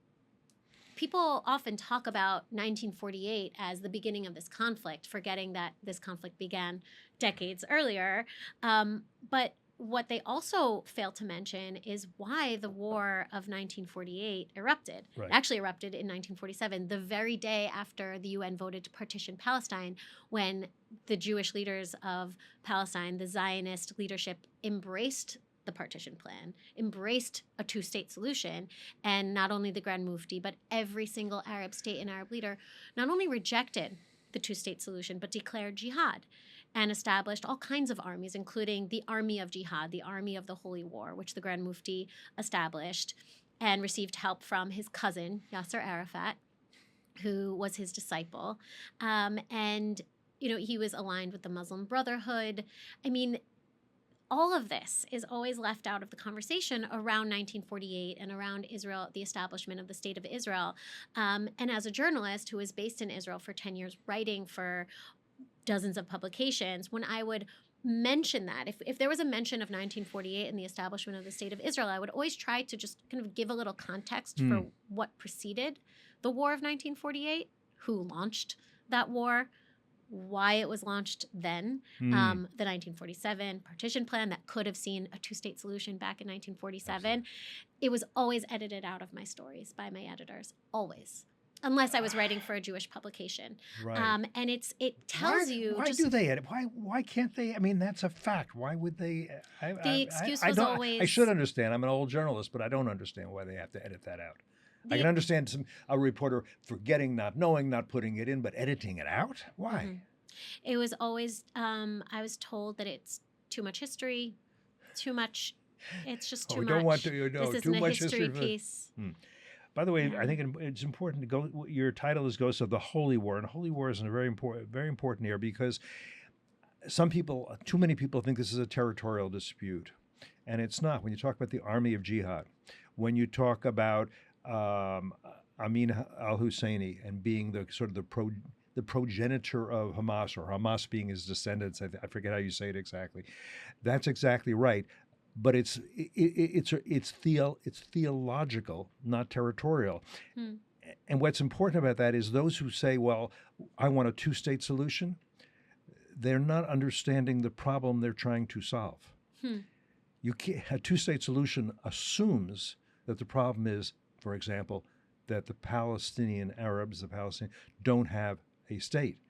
people often talk about 1948 as the beginning of this conflict, forgetting that this conflict began decades earlier. But what they also fail to mention is why the War of 1948 erupted. Right. It actually erupted in 1947, the very day after the UN voted to partition Palestine, when the Jewish leaders of Palestine, the Zionist leadership, embraced the partition plan, embraced a two-state solution, and not only the Grand Mufti, but every single Arab state and Arab leader not only rejected the two-state solution, but declared jihad and established all kinds of armies, including the Army of Jihad, the Army of the Holy War, which the Grand Mufti established and received help from his cousin, Yasser Arafat, who was his disciple. And, he was aligned with the Muslim Brotherhood. I mean, all of this is always left out of the conversation around 1948 and around Israel, the establishment of the State of Israel. And as a journalist who was based in Israel for 10 years, writing for dozens of publications, when I would mention that, if there was a mention of 1948 and the establishment of the State of Israel, I would always try to just kind of give a little context for what preceded the War of 1948, who launched that war, why it was launched then, the 1947 partition plan that could have seen a two-state solution back in 1947. Absolutely. It was always edited out of my stories by my editors, always. Unless I was writing for a Jewish publication. Right. And it tells you... Why do they edit? Why can't they? I mean, that's a fact. Why would they... The excuse was always... I should understand. I'm an old journalist, but I don't understand why they have to edit that out. I can understand a reporter forgetting, not knowing, not putting it in, but editing it out? Why? Mm-hmm. It was always... I was told that it's too much history, too much... It's just too much. We don't want to... This isn't a history piece. By the way, I think it's important to go. Your title is Ghosts of the Holy War, and Holy War is a very important here because too many people think this is a territorial dispute, and it's not. When you talk about the Army of Jihad, when you talk about Amin al-Husseini and being the sort of the progenitor of Hamas, or Hamas being his descendants, I forget how you say it exactly. That's exactly right. But it's theological, not territorial. And what's important about that is those who say, well, I want a two-state solution, they're not understanding the problem they're trying to solve. A two-state solution assumes that the problem is, for example, that the Palestinian Arabs, don't have a state.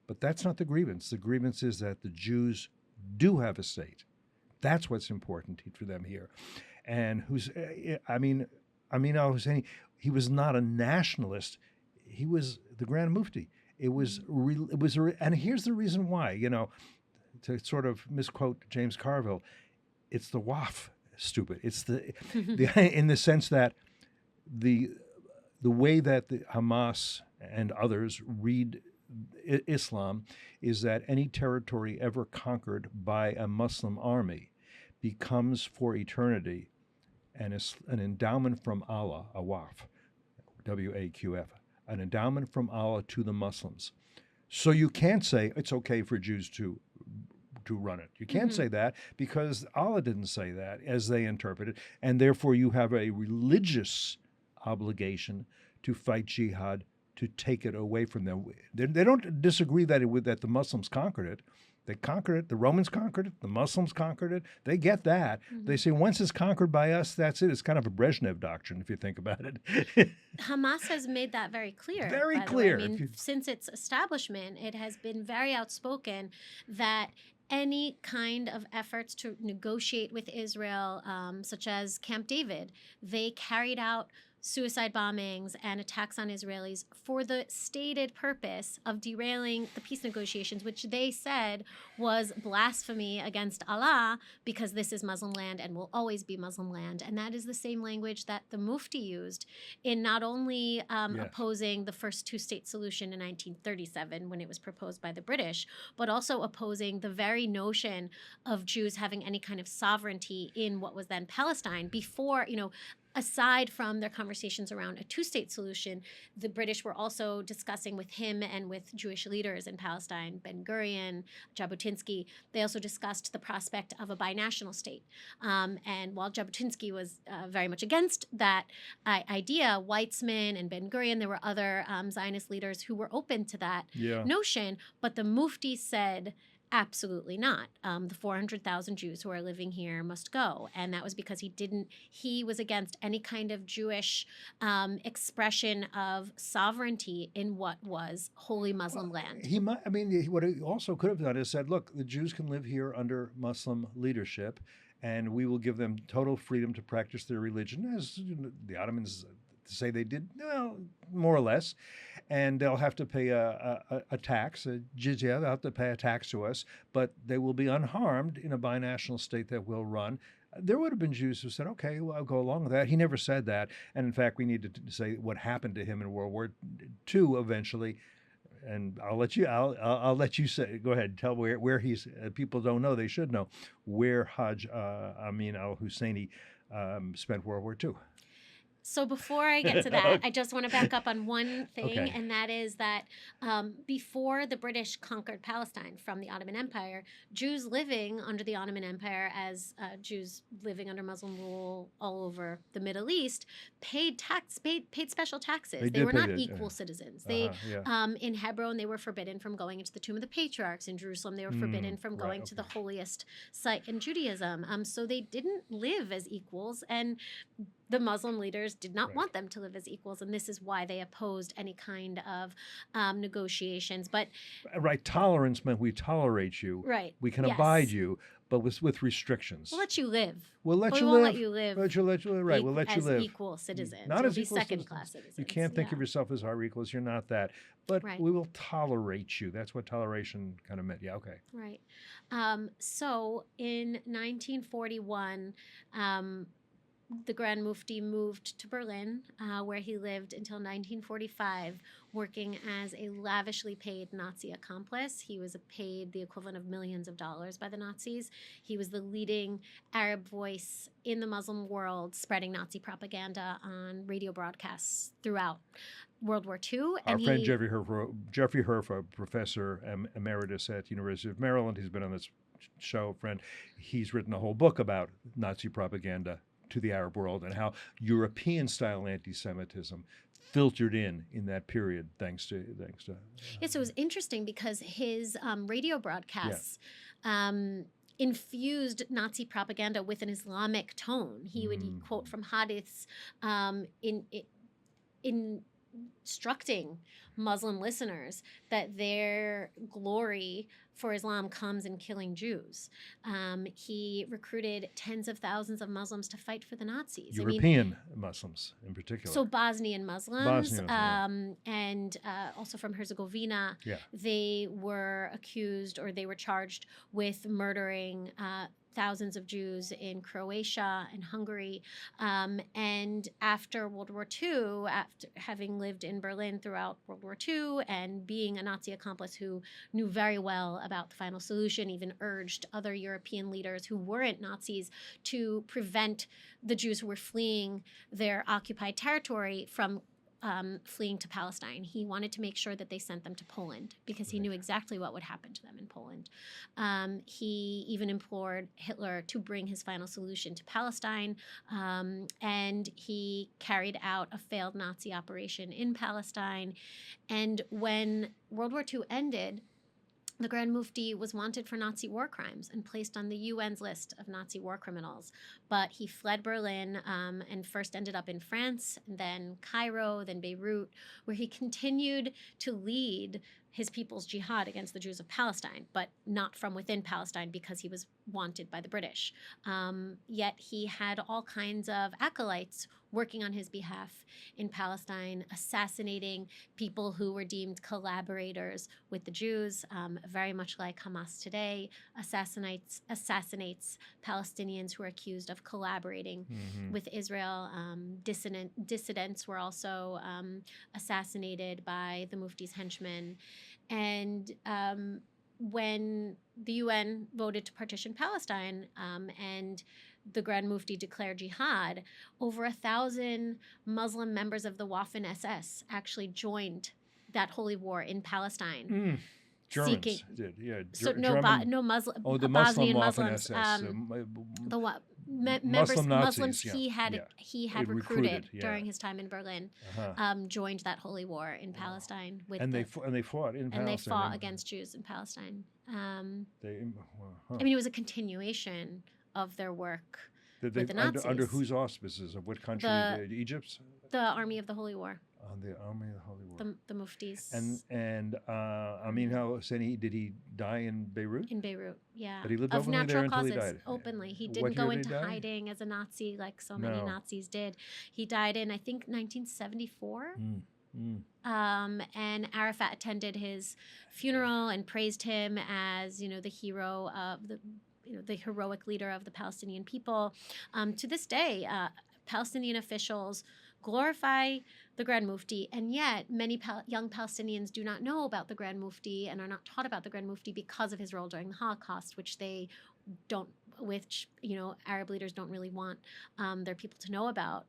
But that's not the grievance. The grievance is that the Jews do have a state. That's what's important for them here. And Amin al-Husseini, he was not a nationalist. He was the Grand Mufti. And here's the reason why, to sort of misquote James Carville, it's the waf, stupid. It's in the sense that the way that the Hamas and others read Islam is that any territory ever conquered by a Muslim army becomes for eternity an endowment from Allah, a waqf, W-A-Q-F, an endowment from Allah to the Muslims. So you can't say it's okay for Jews to run it. You can't say that because Allah didn't say that as they interpret it, and therefore you have a religious obligation to fight jihad to take it away from them. They don't disagree that the Muslims conquered it. They conquered it. The Romans conquered it. The Muslims conquered it. They get that. They say once it's conquered by us, that's it. It's kind of a Brezhnev doctrine, if you think about it. Hamas has made that very clear. Very clear. I mean, since its establishment, it has been very outspoken that any kind of efforts to negotiate with Israel, such as Camp David, they carried out suicide bombings and attacks on Israelis for the stated purpose of derailing the peace negotiations, which they said was blasphemy against Allah because this is Muslim land and will always be Muslim land. And that is the same language that the Mufti used in not only opposing the first two-state solution in 1937 when it was proposed by the British, but also opposing the very notion of Jews having any kind of sovereignty in what was then Palestine before, aside from their conversations around a two-state solution, the British were also discussing with him and with Jewish leaders in Palestine, Ben-Gurion, Jabotinsky. They also discussed the prospect of a binational state. And while Jabotinsky was very much against that idea, Weizmann and Ben-Gurion, there were other Zionist leaders who were open to that notion. But the Mufti said, Absolutely not. The 400,000 Jews who are living here must go. And that was because he was against any kind of Jewish expression of sovereignty in what was holy Muslim land. He might. I mean, what he also could have done is said, "Look, the Jews can live here under Muslim leadership, and we will give them total freedom to practice their religion, as the Ottomans say they did, well, more or less, and they'll have to pay a tax, a jizya. They'll have to pay a tax to us, but they will be unharmed in a binational state that will run." There would have been Jews who said, "Okay, well, I'll go along with that." He never said that, and in fact, we need to say what happened to him in World War II eventually. And I'll let you. I'll let you say. Go ahead. Tell where he's. People don't know. They should know where Hajj Amin al Husseini spent World War II. So before I get to that, I just want to back up on one thing, Okay. and that is that before the British conquered Palestine from the Ottoman Empire, Jews living under the Ottoman Empire, as Jews living under Muslim rule all over the Middle East, paid special taxes. They were not equal citizens. They in Hebron, they were forbidden from going into the tomb of the patriarchs. In Jerusalem, they were forbidden from going to the holiest site in Judaism. So they didn't live as equals, and the Muslim leaders did not want them to live as equals, and this is why they opposed any kind of negotiations. But tolerance meant we tolerate you. Right. We can abide you, but with restrictions. We'll let you live. We'll let you won't live. let you live. We'll let you live. As equal citizens. Not You'll as be equal second-class citizens. You can't think of yourself as our equals. You're not that. But Right. we will tolerate you. That's what toleration kind of meant. Yeah. Okay. Right. So in 1941. The Grand Mufti moved to Berlin, where he lived until 1945, working as a lavishly paid Nazi accomplice. He was paid the equivalent of millions of dollars by the Nazis. He was the leading Arab voice in the Muslim world, spreading Nazi propaganda on radio broadcasts throughout World War II. Our friend Jeffrey Herfa, professor emeritus at the University of Maryland, he's been on this show, friend. He's written a whole book about Nazi propaganda to the Arab world and how European-style anti-Semitism filtered in that period, thanks to. So it was interesting because his radio broadcasts. Infused Nazi propaganda with an Islamic tone. He would quote from hadiths in instructing Muslim listeners that their glory for Islam comes in killing Jews. He recruited tens of thousands of Muslims to fight for the Nazis. European Muslims in particular. So Bosnian Muslims, and also from Herzegovina, they were accused or they were charged with murdering thousands of Jews in Croatia and Hungary. And after World War II, after having lived in Berlin throughout World War II and being a Nazi accomplice who knew very well about the final solution, even urged other European leaders who weren't Nazis to prevent the Jews who were fleeing their occupied territory from fleeing to Palestine. He wanted to make sure that they sent them to Poland because he knew exactly what would happen to them in Poland. He even implored Hitler to bring his final solution to Palestine, and he carried out a failed Nazi operation in Palestine. And when World War II ended, the Grand Mufti was wanted for Nazi war crimes and placed on the UN's list of Nazi war criminals. But he fled Berlin and first ended up in France, and then Cairo, then Beirut, where he continued to lead his people's jihad against the Jews of Palestine, but not from within Palestine because he was wanted by the British. Yet he had all kinds of acolytes working on his behalf in Palestine, assassinating people who were deemed collaborators with the Jews, very much like Hamas today assassinates Palestinians who are accused of collaborating with Israel. Dissidents were also assassinated by the Mufti's henchmen. And when the UN voted to partition Palestine and the Grand Mufti declared jihad, over 1,000 Muslim members of the Waffen-SS actually joined that holy war in Palestine. Germans did, yeah. No Muslim. The Bosnian Muslim Muslims. Muslims he had recruited during his time in Berlin, joined that holy war in Palestine. And they fought in Palestine. And they fought against Jews in Palestine. I mean, it was a continuation of their work with the Nazis. Under whose auspices? Of what country? Egypt's? The Army of the Holy War. The Army of the Holy War. The Muftis. And Amin al-Husseini, did he die in Beirut? In Beirut, yeah. But he lived openly there until he died? Openly. He didn't go into hiding as a Nazi like so many Nazis did. He died in, I think, 1974. And Arafat attended his funeral and praised him as, the hero of the heroic leader of the Palestinian people. To this day, Palestinian officials glorify the Grand Mufti, and yet many young Palestinians do not know about the Grand Mufti and are not taught about the Grand Mufti because of his role during the Holocaust, which Arab leaders don't really want their people to know about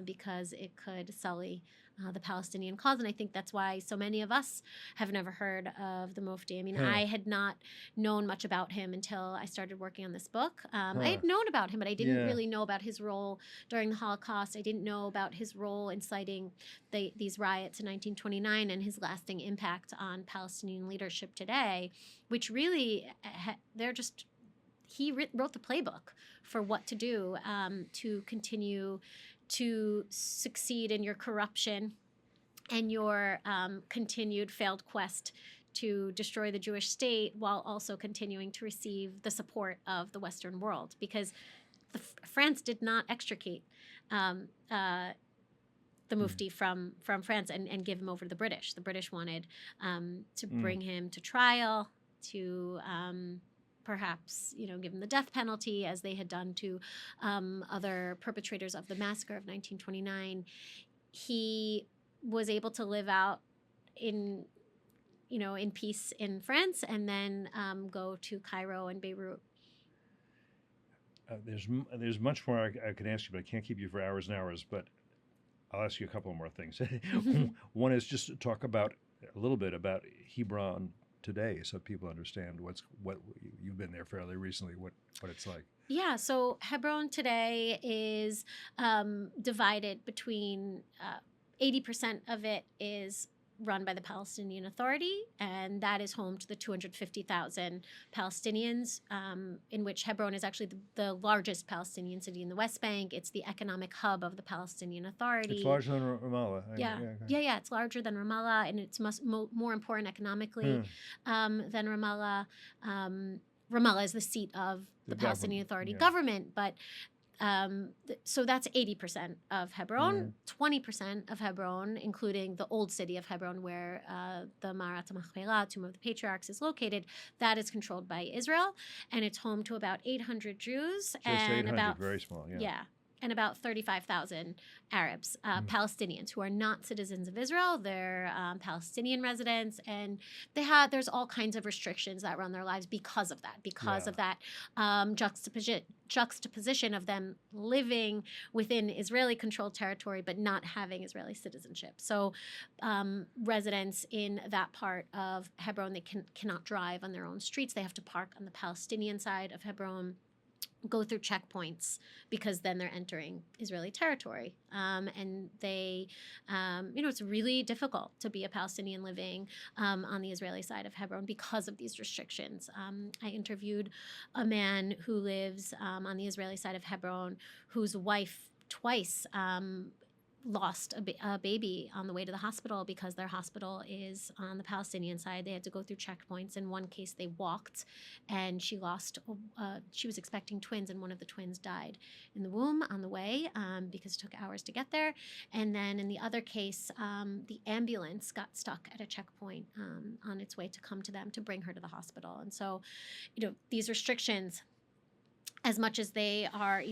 because it could sully the Palestinian cause. And I think that's why so many of us have never heard of the Mufti. I mean, I had not known much about him until I started working on this book. I had known about him, but I didn't really know about his role during the Holocaust. I didn't know about his role inciting these riots in 1929 and his lasting impact on Palestinian leadership today, which really, he wrote the playbook for what to do to continue to succeed in your corruption and your continued failed quest to destroy the Jewish state while also continuing to receive the support of the Western world, because France did not extricate the Mufti from France and give him over to the British. The British wanted to bring him to trial, to perhaps, give him the death penalty, as they had done to other perpetrators of the Massacre of 1929. He was able to live out in peace in France, and then go to Cairo and Beirut. There's much more I can ask you, but I can't keep you for hours and hours. But I'll ask you a couple more things. One is just to talk a little bit about Hebron today, so people understand what you've been there fairly recently, what it's like. Yeah, so Hebron today is divided between 80% of it is run by the Palestinian Authority, and that is home to the 250,000 Palestinians, in which Hebron is actually the largest Palestinian city in the West Bank. It's the economic hub of the Palestinian Authority. It's larger than Ramallah. Yeah, it's larger than Ramallah, and it's more important economically than Ramallah. Ramallah is the seat of the Palestinian Authority government, but so that's 80% of Hebron. 20% of Hebron, including the old city of Hebron, where the Ma'arat HaMachpelah, Tomb of the Patriarchs, is located, that is controlled by Israel, and it's home to about 800 Jews. Just 800, very small, yeah. And about 35,000 Arabs, Palestinians, who are not citizens of Israel. They're Palestinian residents, and there's all kinds of restrictions that run their lives because of that, juxtaposition of them living within Israeli-controlled territory but not having Israeli citizenship. So residents in that part of Hebron, they cannot drive on their own streets. They have to park on the Palestinian side of Hebron, go through checkpoints, because then they're entering Israeli territory. And they, it's really difficult to be a Palestinian living on the Israeli side of Hebron because of these restrictions. I interviewed a man who lives on the Israeli side of Hebron, whose wife twice lost a baby on the way to the hospital because their hospital is on the Palestinian side. They had to go through checkpoints. In one case, they walked, and she was expecting twins, and one of the twins died in the womb on the way because it took hours to get there. And then in the other case, the ambulance got stuck at a checkpoint on its way to come to them to bring her to the hospital. And so, these restrictions, as much as they are,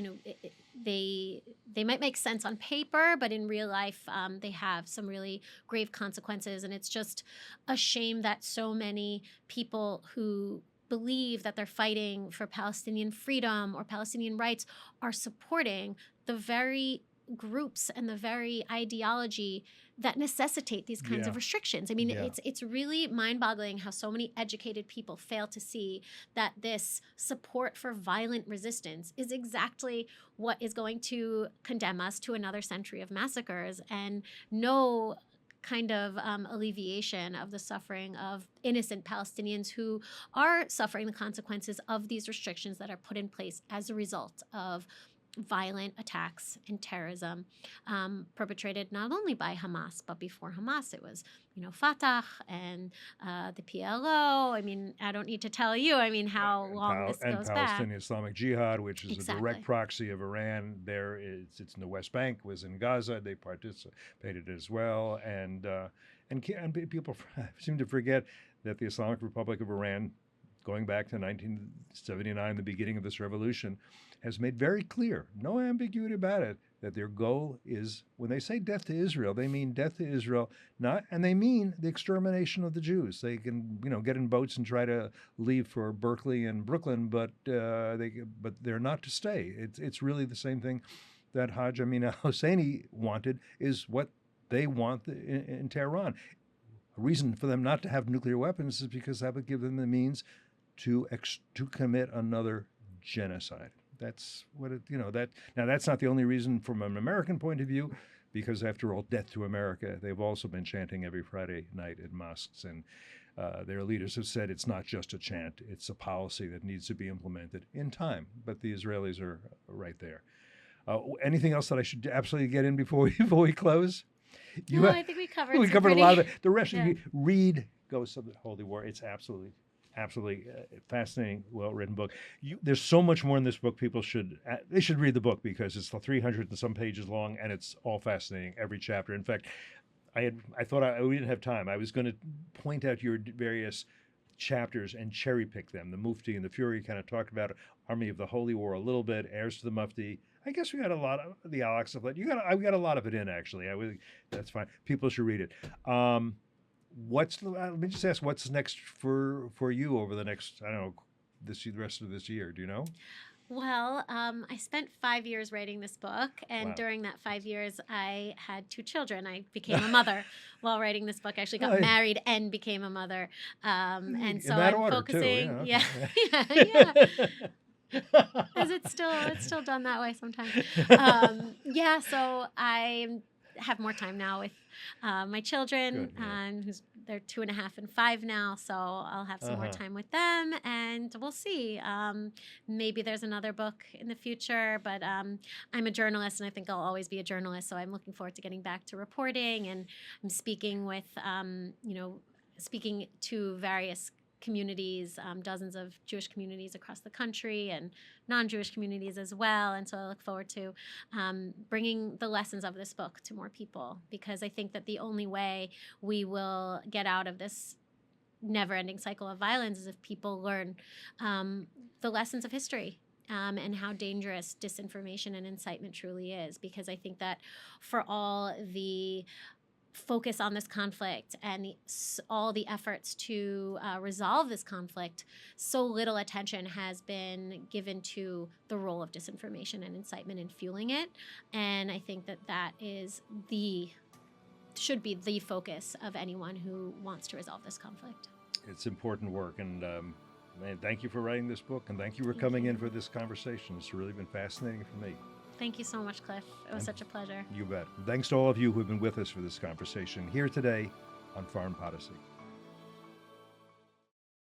they might make sense on paper, but in real life, they have some really grave consequences. And it's just a shame that so many people who believe that they're fighting for Palestinian freedom or Palestinian rights are supporting the very groups and the very ideology that necessitate these kinds of restrictions. I mean, it's really mind-boggling how so many educated people fail to see that this support for violent resistance is exactly what is going to condemn us to another century of massacres. And no kind of alleviation of the suffering of innocent Palestinians who are suffering the consequences of these restrictions that are put in place as a result of violent attacks and terrorism perpetrated not only by Hamas, but before Hamas, it was, Fatah and the PLO. I mean, I don't need to tell you, how long this goes back. Palestinian Islamic Jihad, which is Exactly. a direct proxy of Iran. It's in the West Bank, was in Gaza. They participated as well. And people seem to forget that the Islamic Republic of Iran, going back to 1979, the beginning of this revolution, has made very clear, no ambiguity about it, that their goal is, when they say death to Israel, they mean death to Israel, and they mean the extermination of the Jews. They can, get in boats and try to leave for Berkeley and Brooklyn, but they're not to stay. It's really the same thing that Hajj Amin al-Husseini wanted, is what they want in Tehran. A reason for them not to have nuclear weapons is because that would give them the means to commit another genocide. That's what that. Now, that's not the only reason from an American point of view, because after all, death to America. They've also been chanting every Friday night in mosques, and their leaders have said it's not just a chant; it's a policy that needs to be implemented in time. But the Israelis are right there. Anything else that I should absolutely get in before we close? I think we covered. We covered a lot of it. The rest Yeah. of you read Ghosts of the Holy War. It's absolutely fascinating, well-written book. There's so much more in this book. People should read the book, because it's 300 and some pages long, and it's all fascinating, every chapter. In fact, I thought we didn't have time. I was going to point out your various chapters and cherry pick them. The Mufti and the Fury kind of talked about Army of the Holy War a little bit. Heirs to the Mufti. I guess we got a lot of the Alex stuff. I got a lot of it in, actually. That's fine. People should read it. Let me just ask, what's next for you over the next, the rest of this year? Do you know? Well, I spent 5 years writing this book, and Wow. during that 5 years, I had 2 children. I became a mother while writing this book. I actually got married and became a mother, and so in that I'm order, focusing. too. Yeah. Because it's still done that way sometimes. So I have more time now with my children. Good, They're 2.5 and 5 now, so I'll have some more time with them, and we'll see. Maybe there's another book in the future, but I'm a journalist, and I think I'll always be a journalist. So I'm looking forward to getting back to reporting, and I'm speaking with, speaking to various communities, dozens of Jewish communities across the country, and non-Jewish communities as well. And so I look forward to bringing the lessons of this book to more people, because I think that the only way we will get out of this never-ending cycle of violence is if people learn the lessons of history. And how dangerous disinformation and incitement truly is, because I think that for all the focus on this conflict and all the efforts to resolve this conflict, so little attention has been given to the role of disinformation and incitement in fueling it. And I think that should be the focus of anyone who wants to resolve this conflict. It's important work, and man, thank you for writing this book, and thank you for coming in for this conversation. It's really been fascinating for me. Thank you so much, Cliff. It was such a pleasure. You bet. Thanks to all of you who have been with us for this conversation here today on Foreign Policy.